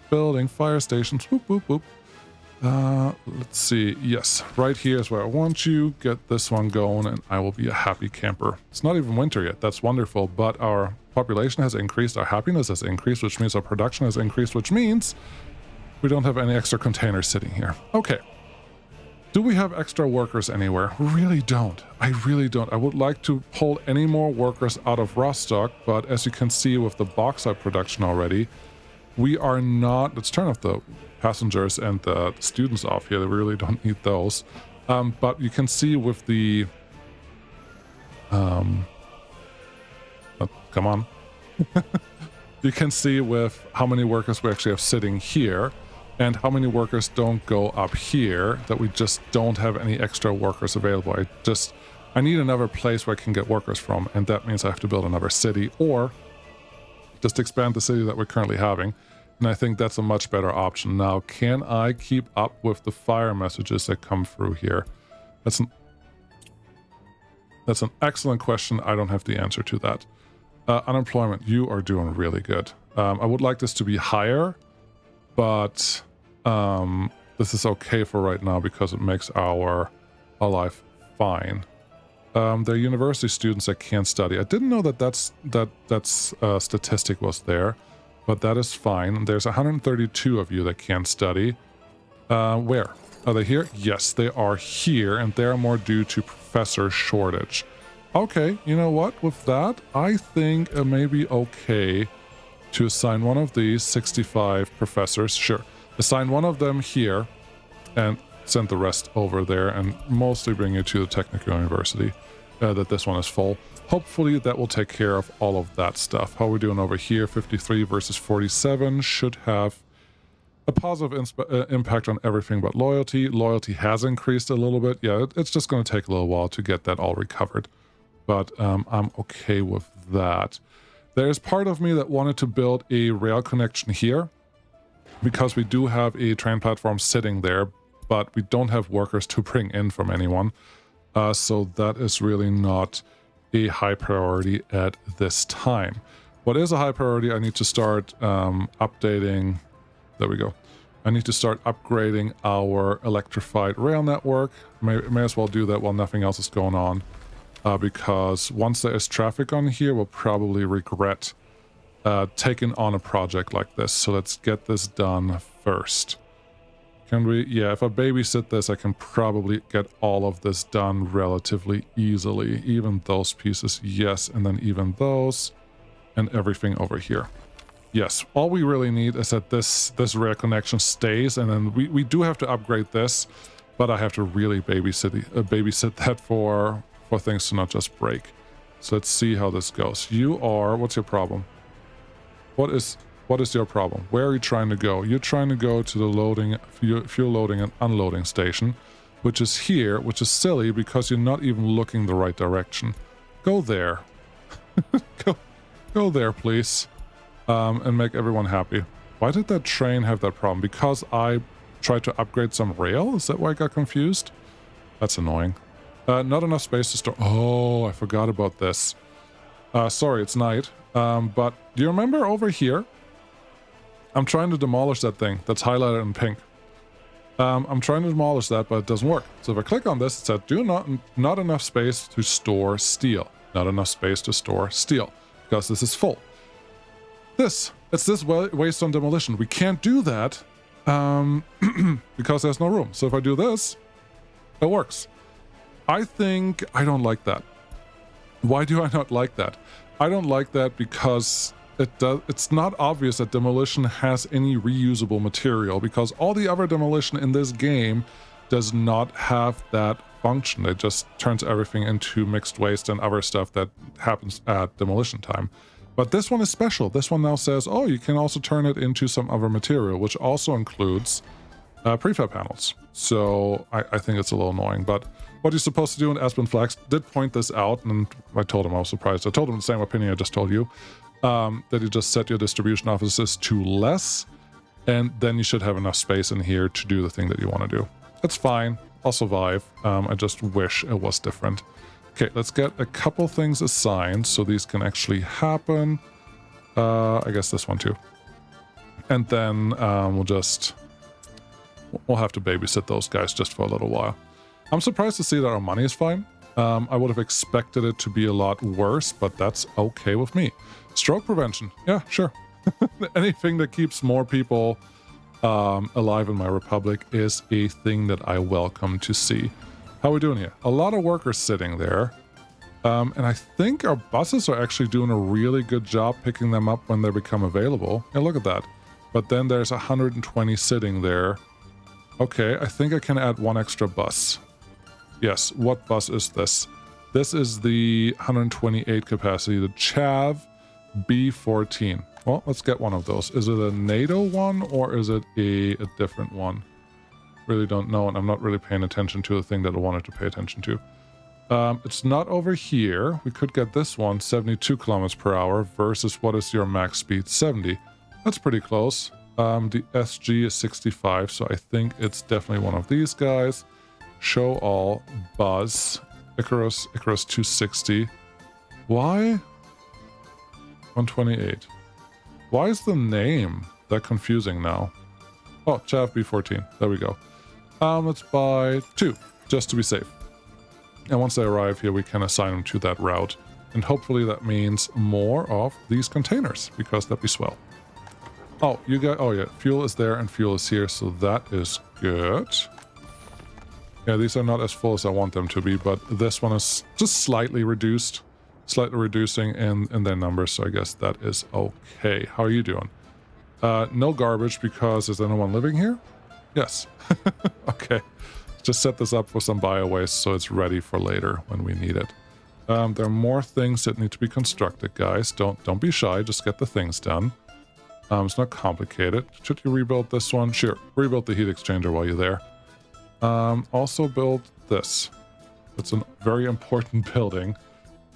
Building fire stations. Whoop, whoop, whoop. Let's see. Yes, right here is where I want you. Get this one going and I will be a happy camper. It's not even winter yet. That's wonderful. But our population has increased. Our happiness has increased, which means our production has increased, which means we don't have any extra containers sitting here. Okay. Do we have extra workers anywhere? Really don't. I really don't. I would like to pull any more workers out of Rostock, but as you can see with the bauxite production already, we are not... Let's turn off the passengers and the students off here. We really don't need those. But you can see with the... come on. You can see with how many workers we actually have sitting here, and how many workers don't go up here, that we just don't have any extra workers available. I need another place where I can get workers from, and that means I have to build another city, or just expand the city that we're currently having. And I think that's a much better option. Now, can I keep up with the fire messages that come through here? That's an excellent question. I don't have the answer to that. Unemployment, you are doing really good. I would like this to be higher, but this is okay for right now because it makes our life fine. There are university students that can't study. I didn't know that statistic was there, but that is fine. There's 132 of you that can't study. Where? Are they here? Yes, they are here, and they're more due to professor shortage. Okay, you know what? With that, I think it may be okay to assign one of these 65 professors. Sure. Assign one of them here and send the rest over there and mostly bring you to the technical university. That this one is full. Hopefully that will take care of all of that stuff. How are we doing over here? 53 versus 47 should have a positive impact on everything but loyalty. Loyalty has increased a little bit. Yeah, it's just going to take a little while to get that all recovered. But I'm okay with that. There's part of me that wanted to build a rail connection here because we do have a train platform sitting there, but we don't have workers to bring in from anyone. So that is really not a high priority at this time. What is a high priority, I need to start updating. There we go. I need to start upgrading our electrified rail network. May as well do that while nothing else is going on. Because once there is traffic on here, we'll probably regret taking on a project like this. So let's get this done first. Can we? Yeah, if I babysit this, I can probably get all of this done relatively easily. Even those pieces, yes, and then even those, and everything over here. Yes, all we really need is that this rail connection stays, and then we do have to upgrade this, but I have to really babysit that for things to not just break. So let's see how this goes. You are... What's your problem? What is your problem? Where are you trying to go? You're trying to go to the fuel loading and unloading station. which is here, which is silly because you're not even looking the right direction. Go there. Go there, please. And make everyone happy. Why did that train have that problem? Because I tried to upgrade some rail? Is that why I got confused? That's annoying. Not enough space to store. Oh, I forgot about this. Sorry, it's night. But do you remember over here? I'm trying to demolish that thing that's highlighted in pink. I'm trying to demolish that, but it doesn't work. So if I click on this, it said, not enough space to store steel. Not enough space to store steel, because this is full. It's this waste on demolition. We can't do that because there's no room. So if I do this, it works. I don't like that. Why do I not like that? I don't like that because it's not obvious that demolition has any reusable material, because all the other demolition in this game does not have that function. It just turns everything into mixed waste and other stuff that happens at demolition time. But this one is special. This one now says, oh, you can also turn it into some other material, which also includes prefab panels. So I think it's a little annoying. But what you're supposed to do, and Aspen Flax did point this out, and I told him I was surprised. I told him the same opinion I just told you, that you just set your distribution offices to less, and then you should have enough space in here to do the thing that you want to do. That's fine. I'll survive. I just wish it was different. Okay, let's get a couple things assigned so these can actually happen. I guess this one too. And then we'll have to babysit those guys just for a little while. I'm surprised to see that our money is fine. I would have expected it to be a lot worse, but that's okay with me. Stroke prevention. Yeah, sure. Anything that keeps more people alive in my republic is a thing that I welcome to see. How are we doing here? A lot of workers sitting there. And I think our buses are actually doing a really good job picking them up when they become available. Yeah, look at that. But then there's 120 sitting there. Okay, I think I can add one extra bus. Yes, what bus is this? This is the 128 capacity, the Chav B14. Well, let's get one of those. Is it a NATO one or is it a different one? Really don't know, and I'm not really paying attention to the thing that I wanted to pay attention to. It's not over here. We could get this one, 72 kilometers per hour versus what is your max speed? 70. That's pretty close. The SG is 65, so I think it's definitely one of these guys. Show all, Buzz, Icarus 260. Why? 128. Why is the name that confusing now? Oh, Chav B14. There we go. Let's buy 2, just to be safe. And once they arrive here, we can assign them to that route. And hopefully that means more of these containers, because that'd be swell. Oh, oh yeah, fuel is there and fuel is here, so that is good. Yeah, these are not as full as I want them to be, but this one is just slightly reducing in their numbers, so I guess that is okay. How are you doing? No garbage, because is anyone living here? Yes. Okay. Just set this up for some bio waste so it's ready for later when we need it. There are more things that need to be constructed, guys. Don't be shy, just get the things done. It's not complicated. Should you rebuild this one? Sure. Rebuild the heat exchanger while you're there. Also build this. It's a very important building,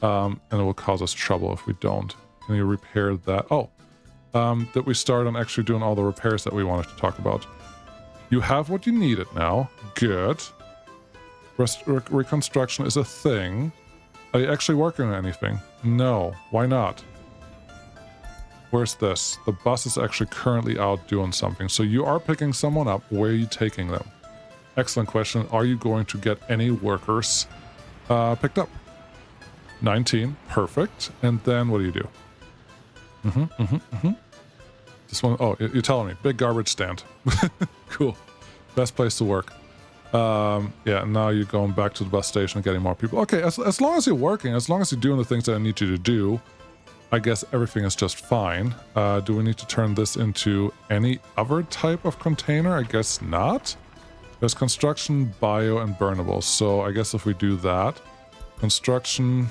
and it will cause us trouble if we don't. Can you repair that? Oh, that we start on actually doing all the repairs that we wanted to talk about. You have what you needed now. Good. Reconstruction is a thing. Are you actually working on anything? No. Why not? Where's this? The bus is actually currently out doing something. So you are picking someone up. Where are you taking them? Excellent question. Are you going to get any workers picked up? 19. Perfect. And then what do you do? This one, oh, you're telling me. Big garbage stand. Cool. Best place to work. Yeah, now you're going back to the bus station and getting more people. Okay, as long as you're working, as long as you're doing the things that I need you to do, I guess everything is just fine. Do we need to turn this into any other type of container? I guess not. There's construction, bio, and burnable. So I guess if we do that, construction,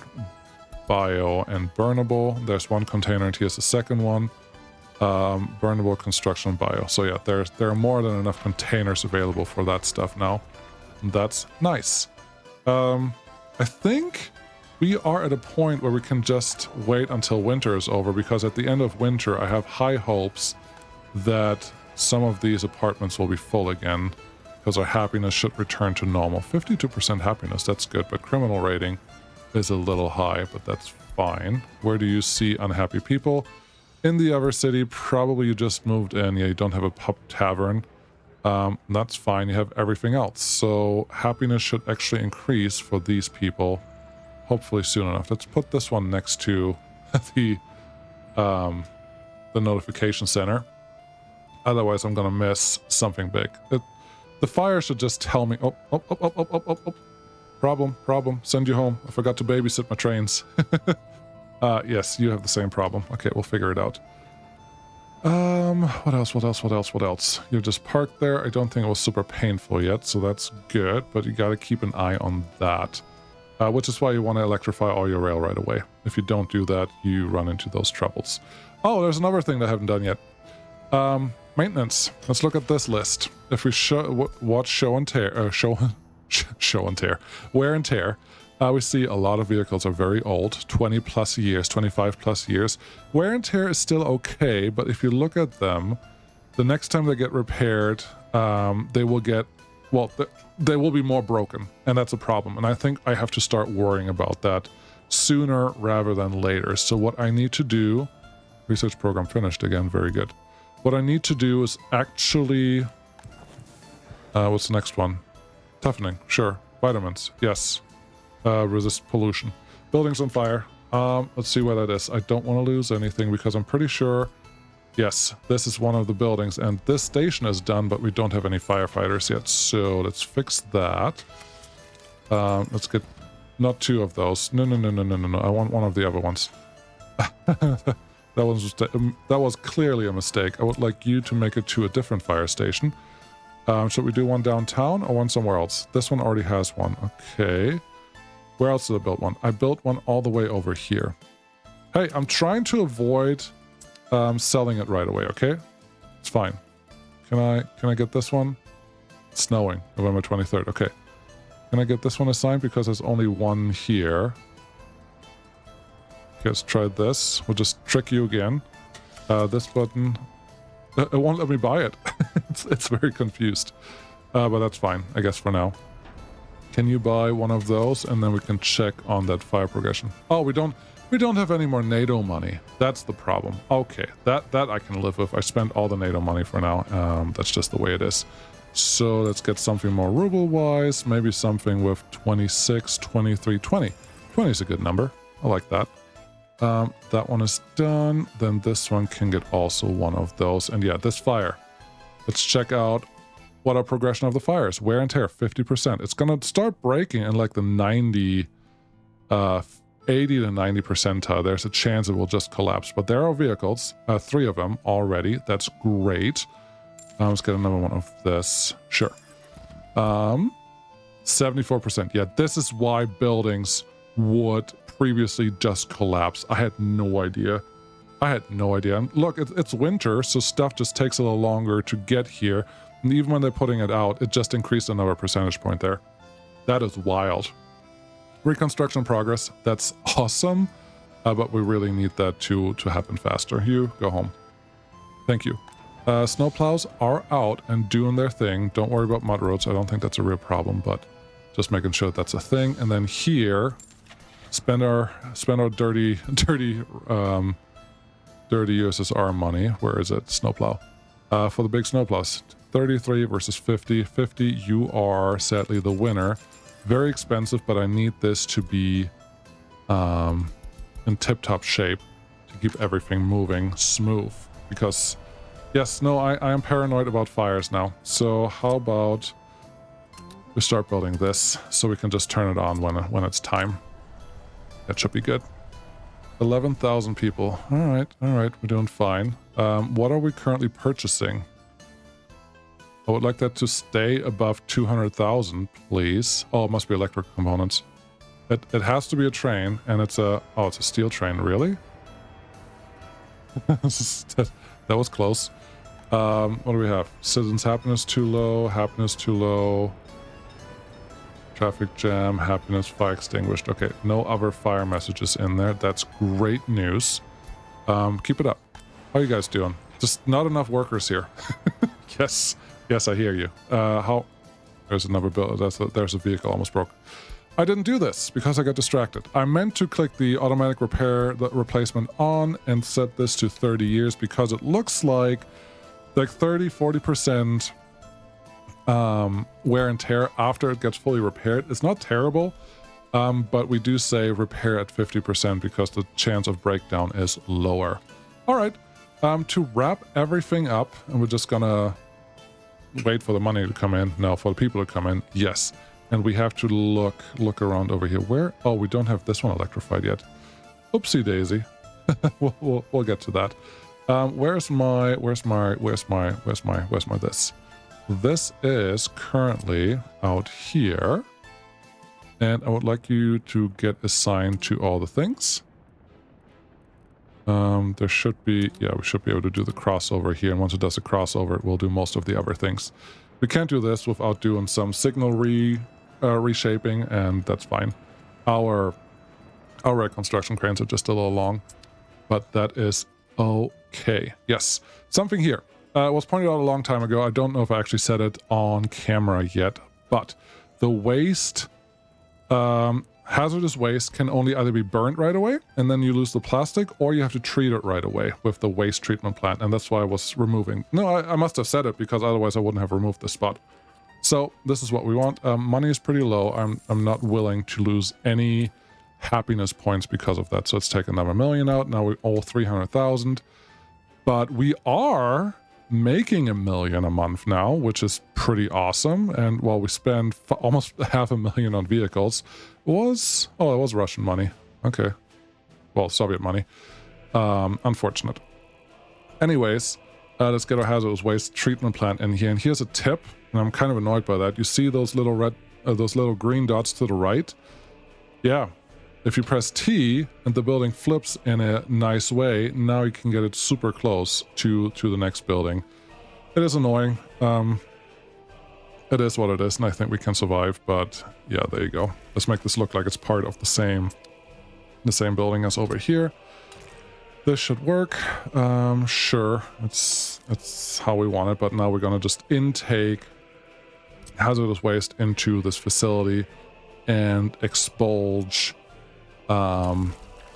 bio, and burnable. There's one container, and here's the second one. Burnable, construction, bio. So yeah, there are more than enough containers available for that stuff now. That's nice. I think we are at a point where we can just wait until winter is over, because at the end of winter I have high hopes that some of these apartments will be full again, because our happiness should return to normal. 52% happiness, that's good, but criminal rating is a little high, but that's fine. Where do you see unhappy people? In the other city, probably you just moved in. Yeah, you don't have a pub tavern. That's fine, you have everything else. So happiness should actually increase for these people, hopefully soon enough. Let's put this one next to the notification center. Otherwise, I'm gonna miss something big. The fire should just tell me, oh. Problem, send you home. I forgot to babysit my trains. Yes, you have the same problem. Okay, we'll figure it out. What else? You're just parked there. I don't think it was super painful yet, so that's good, but you gotta keep an eye on that. Which is why you want to electrify all your rail right away. If you don't do that, you run into those troubles. Oh, there's another thing that I haven't done yet. Maintenance. Let's look at this list. If we watch show and tear, wear and tear, we see a lot of vehicles are very old, 20 plus years, 25 plus years. Wear and tear is still okay, but if you look at them, the next time they get repaired, they will get, well, they will be more broken, and that's a problem. And I think I have to start worrying about that sooner rather than later. So what I need to do, research program finished again, very good. What I need to do is actually, what's the next one? Toughening, sure. Vitamins, yes. Resist pollution. Buildings on fire. Let's see where that is. I don't want to lose anything because I'm pretty sure, yes, this is one of the buildings, and this station is done, but we don't have any firefighters yet. So let's fix that. Let's get not two of those. No. I want one of the other ones. That was clearly a mistake. I would like you to make it to a different fire station. Should we do one downtown or one somewhere else? This one already has one. Okay. Where else did I build one? I built one all the way over here. Hey, I'm trying to avoid selling it right away, okay? It's fine. Can I get this one? It's snowing, November 23rd. Okay. Can I get this one assigned because there's only one here? Okay, let's try this. We'll just trick you again. This button, it won't let me buy it. it's very confused. But that's fine, I guess, for now. Can you buy one of those, and then we can check on that fire progression? Oh, we don't have any more NATO money. That's the problem. Okay, that I can live with. I spent all the NATO money for now. That's just the way it is. So let's get something more ruble-wise. Maybe something with 26, 23, 20. 20 is a good number. I like that. That one is done. Then this one can get also one of those. And yeah, this fire. Let's check out what our progression of the fire is. Wear and tear, 50%. It's going to start breaking in like the 80 to 90 percentile. There's a chance it will just collapse. But there are vehicles, 3 of them already. That's great. Let's get another one of this. Sure. 74%. Yeah, this is why buildings would previously just collapse. I had no idea. And look, it's winter, so stuff just takes a little longer to get here. And even when they're putting it out, it just increased another percentage point there. That is wild. Reconstruction progress, that's awesome. But we really need that to happen faster. You go home. Thank you. Snowplows are out and doing their thing. Don't worry about mud roads. I don't think that's a real problem, but just making sure that's a thing. And then here, spend our dirty USSR money. Where is it? Snowplow. For the big snowplows, 33 versus 50. 50, you are sadly the winner. Very expensive, but I need this to be in tip-top shape to keep everything moving smooth. Because, yes, no, I am paranoid about fires now. So how about we start building this so we can just turn it on when it's time. That should be good. 11,000 people. All right, we're doing fine. What are we currently purchasing? I would like that to stay above 200,000, please. Oh, it must be electric components. It has to be a train, and it's a steel train. Really? that was close. What do we have? Citizens' happiness too low. Happiness too low. traffic jam, happiness, fire extinguished. Okay, no other fire messages in there. That's great news. Keep it up. How you guys doing? Just not enough workers here. Yes, yes, I hear you. How? There's another build. There's a vehicle almost broke. I didn't do this because I got distracted. I meant to click the automatic repair, the replacement on, and set this to 30 years because it looks like 30-40% wear and tear after it gets fully repaired. It's not terrible, but we do say repair at 50% because the chance of breakdown is lower. All right, to wrap everything up, and we're just gonna wait for the money to come in. No, for the people to come in. Yes. And we have to look around over here. Where? Oh, we don't have this one electrified yet. Oopsie daisy. we'll get to that. Where's my this? This is currently out here. And I would like you to get assigned to all the things. There should be, yeah, we should be able to do the crossover here. And once it does the crossover, it will do most of the other things. We can't do this without doing some signal reshaping, and that's fine. Our construction cranes are just a little long, but that is okay. Yes, something here. It was pointed out a long time ago. I don't know if I actually said it on camera yet, but the waste, hazardous waste can only either be burnt right away, and then you lose the plastic, or you have to treat it right away with the waste treatment plant, and that's why I was removing. No, I must have said it, because otherwise I wouldn't have removed this spot. So this is what we want. Money is pretty low. I'm not willing to lose any happiness points because of that. So let's take another million out. Now we owe 300,000, but we are making $1 million a month now, which is pretty awesome. And while we spend almost $500,000 on vehicles, it was Russian money. Okay, well, Soviet money. Unfortunate. Anyways, let's get our hazardous waste treatment plant in here. And here's a tip, and I'm kind of annoyed by that. You see those little green dots to the right? Yeah. If you press T and the building flips in a nice way, now you can get it super close to the next building. It is annoying. It is what it is, and I think we can survive, but yeah, there you go. Let's make this look like it's part of the same building as over here. This should work. Sure, it's how we want it, but now we're gonna just intake hazardous waste into this facility and expulge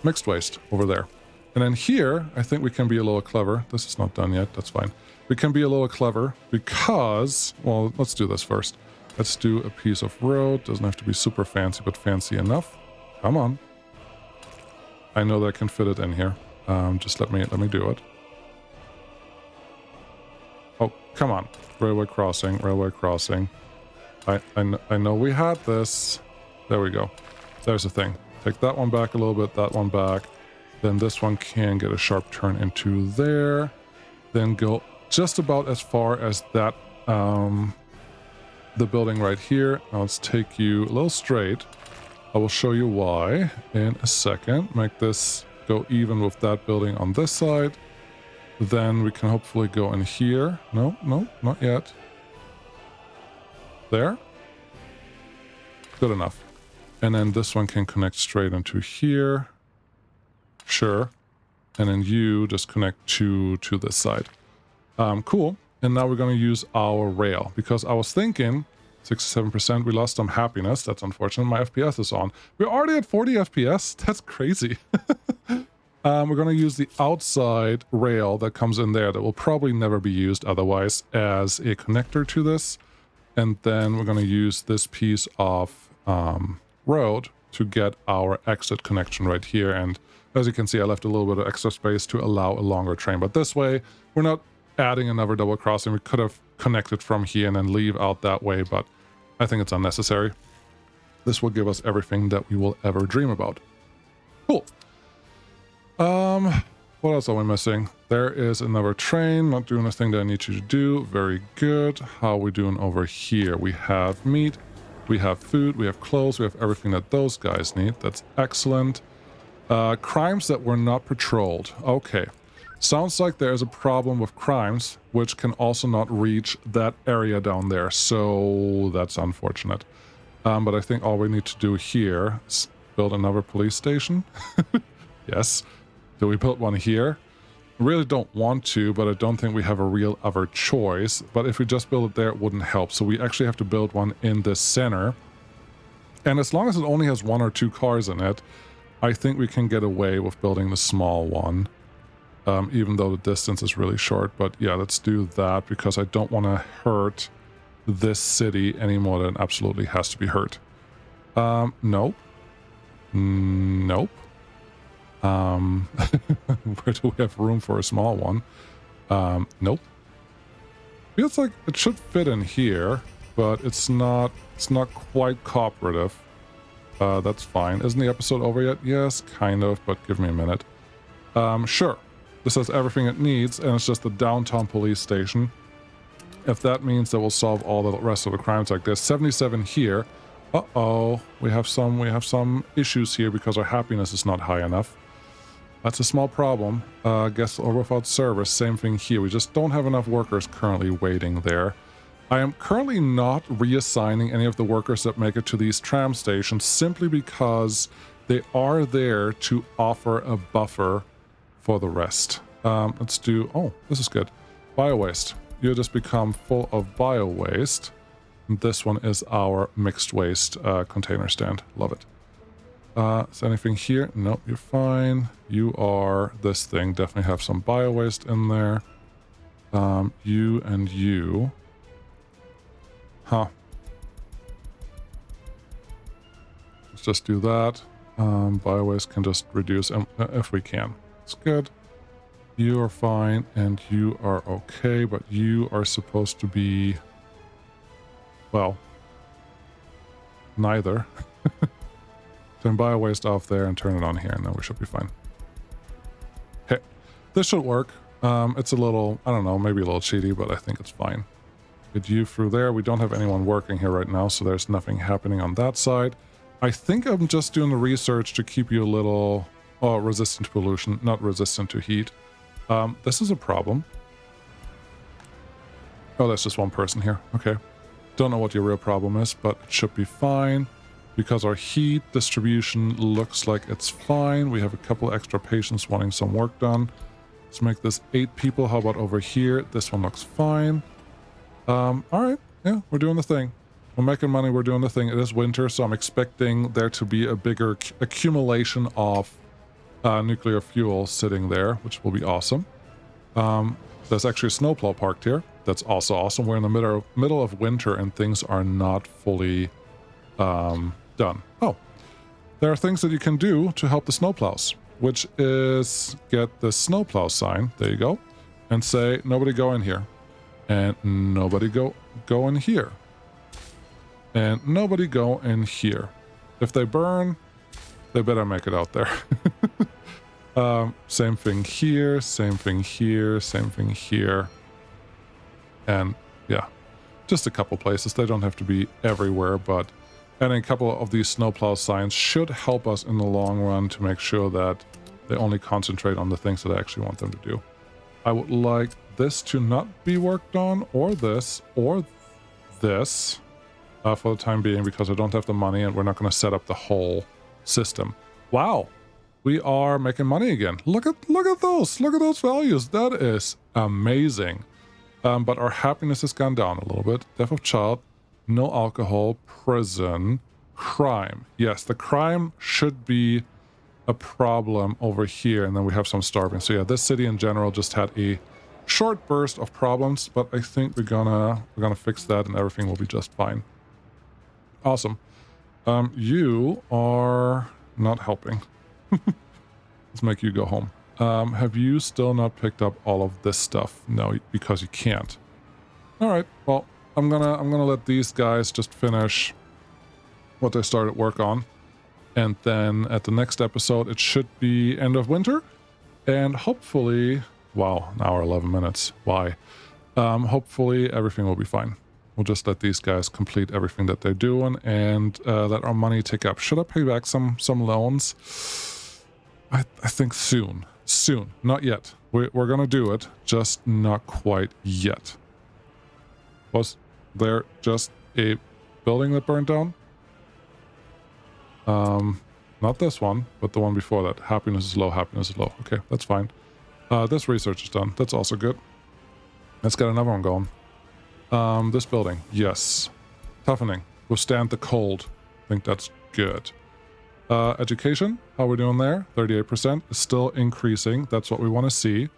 mixed waste over there. And then here, I think we can be a little clever. This is not done yet, that's fine. We can be a little clever because, well, let's do this first. Let's do a piece of road. Doesn't have to be super fancy, but fancy enough. Come on. I know that I can fit it in here. Just let me do it. Oh, come on. Railway crossing, railway crossing. I know we had this. There we go. There's the thing. Take that one back a little bit, that one back. Then this one can get a sharp turn into there. Then go just about as far as that, the building right here. Now let's take you a little straight. I will show you why in a second. Make this go even with that building on this side. Then we can hopefully go in here. No, not yet. There. Good enough. And then this one can connect straight into here. Sure. And then you just connect to this side. Cool. And now we're going to use our rail, because I was thinking 67%, we lost some happiness. That's unfortunate. My FPS is on. We're already at 40 FPS. That's crazy. We're going to use the outside rail that comes in there that will probably never be used otherwise as a connector to this. And then we're going to use this piece of road to get our exit connection right here. And as you can see, I left a little bit of extra space to allow a longer train. But this way, we're not adding another double crossing. We could have connected from here and then leave out that way, but I think it's unnecessary. This will give us everything that we will ever dream about. Cool. What else are we missing? There is another train, not doing the thing that I need you to do. Very good. How are we doing over here? We have meat, we have food, we have clothes, we have everything that those guys need. That's excellent. Crimes that were not patrolled. Okay. Sounds like there's a problem with crimes, which can also not reach that area down there. So that's unfortunate. But I think all we need to do here is build another police station. Yes. Do we build one here? I really don't want to, but I don't think we have a real other choice. But if we just build it there, it wouldn't help. So we actually have to build one in this center. And as long as it only has 1 or 2 cars in it, I think we can get away with building the small one. Even though the distance is really short. But yeah, let's do that because I don't want to hurt this city any more than absolutely has to be hurt. Nope. Nope. Where do we have room for a small one? Nope. Feels like it should fit in here, but it's not quite cooperative. That's fine. Isn't the episode over yet? Yes, kind of, but give me a minute. Sure. This has everything it needs, and it's just the downtown police station. If that means that we'll solve all the rest of the crimes like this. 77 here. Uh-oh. We have some issues here because our happiness is not high enough. That's a small problem. Guess or without service, same thing here. We just don't have enough workers currently waiting there. I am currently not reassigning any of the workers that make it to these tram stations simply because they are there to offer a buffer for the rest. Let's do... Oh, this is good. Bio-waste. You just become full of bio-waste. This one is our mixed waste container stand. Love it. Is anything here? Nope, you're fine. You are this thing. Definitely have some bio-waste in there. You and you. Huh. Let's just do that. Bio-waste can just reduce if we can. It's good. You are fine, and you are okay, but you are supposed to be... Well, neither. Turn bio-waste off there and turn it on here, and then we should be fine. Okay, this should work. It's a little, I don't know, maybe a little cheaty, but I think it's fine. Get you through there. We don't have anyone working here right now, so there's nothing happening on that side. I think I'm just doing the research to keep you a little resistant to pollution, not resistant to heat. This is a problem. Oh, that's just one person here. Okay. Don't know what your real problem is, but it should be fine. Because our heat distribution looks like it's fine. We have a couple extra patients wanting some work done. Let's make this 8 people. How about over here? This one looks fine. All right. Yeah, we're doing the thing. We're making money. We're doing the thing. It is winter, so I'm expecting there to be a bigger accumulation of nuclear fuel sitting there, which will be awesome. There's actually a snowplow parked here. That's also awesome. We're in the middle of winter and things are not fully done. Oh, there are things that you can do to help the snowplows, which is get the snowplow sign. There you go. And say, nobody go in here. And nobody go in here. And nobody go in here. If they burn, they better make it out there. Same thing here, same thing here, same thing here. And yeah, just a couple places. They don't have to be everywhere, but adding a couple of these snowplow signs should help us in the long run to make sure that they only concentrate on the things that I actually want them to do. I would like this to not be worked on, or this, for the time being, because I don't have the money and we're not going to set up the whole system. Wow. We are making money again. Look at those values. That is amazing. But our happiness has gone down a little bit. Death of child, no alcohol, prison, crime. Yes, the crime should be a problem over here, and then we have some starving. So yeah, this city in general just had a short burst of problems, but I think we're gonna fix that and everything will be just fine. Awesome. You are not helping. Let's make you go home. Have you still not picked up all of this stuff? No, because you can't. All right. Well, I'm gonna let these guys just finish what they started work on, and then at the next episode it should be end of winter, and hopefully, wow, an hour 11 minutes. Why? Hopefully everything will be fine. We'll just let these guys complete everything that they're doing and let our money tick up. Should I pay back some loans? I think soon. Soon. Not yet. We're going to do it, just not quite yet. Was there just a building that burned down? Not this one, but the one before that. Happiness is low, happiness is low. Okay, that's fine. This research is done. That's also good. Let's get another one going. This building, yes. Toughening, withstand the cold. I think that's good. Education, how are we doing there? 38% is still increasing. That's what we want to see.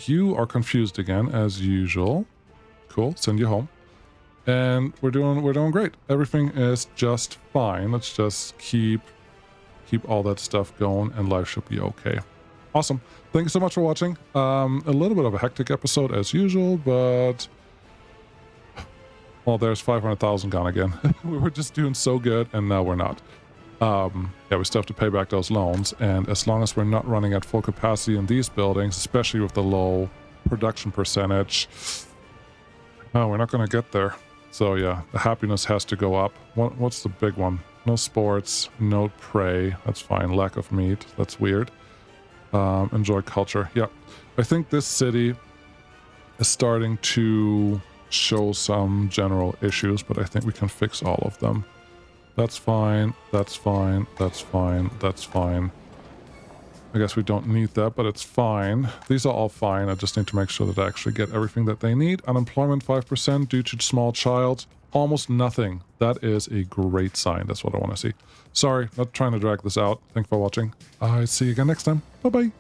You are confused again, as usual. Cool, send you home. And we're doing great. Everything is just fine. Let's just keep all that stuff going, and life should be okay. Awesome. Thank you so much for watching. A little bit of a hectic episode as usual, but well, there's 500,000 gone again. We were just doing so good, and now we're not. Yeah, we still have to pay back those loans, and as long as we're not running at full capacity in these buildings, especially with the low production percentage, we're not going to get there. So yeah, the happiness has to go up. What's the big one? No sports, no prey. That's fine. Lack of meat. That's weird. Enjoy culture. Yeah, I think this city is starting to show some general issues, but I think we can fix all of them. That's fine. That's fine. That's fine. That's fine. I guess we don't need that, but it's fine. These are all fine. I just need to make sure that I actually get everything that they need. Unemployment 5% due to small child. Almost nothing. That is a great sign. That's what I want to see. Sorry, not trying to drag this out. Thanks for watching. I see you again next time. Bye-bye.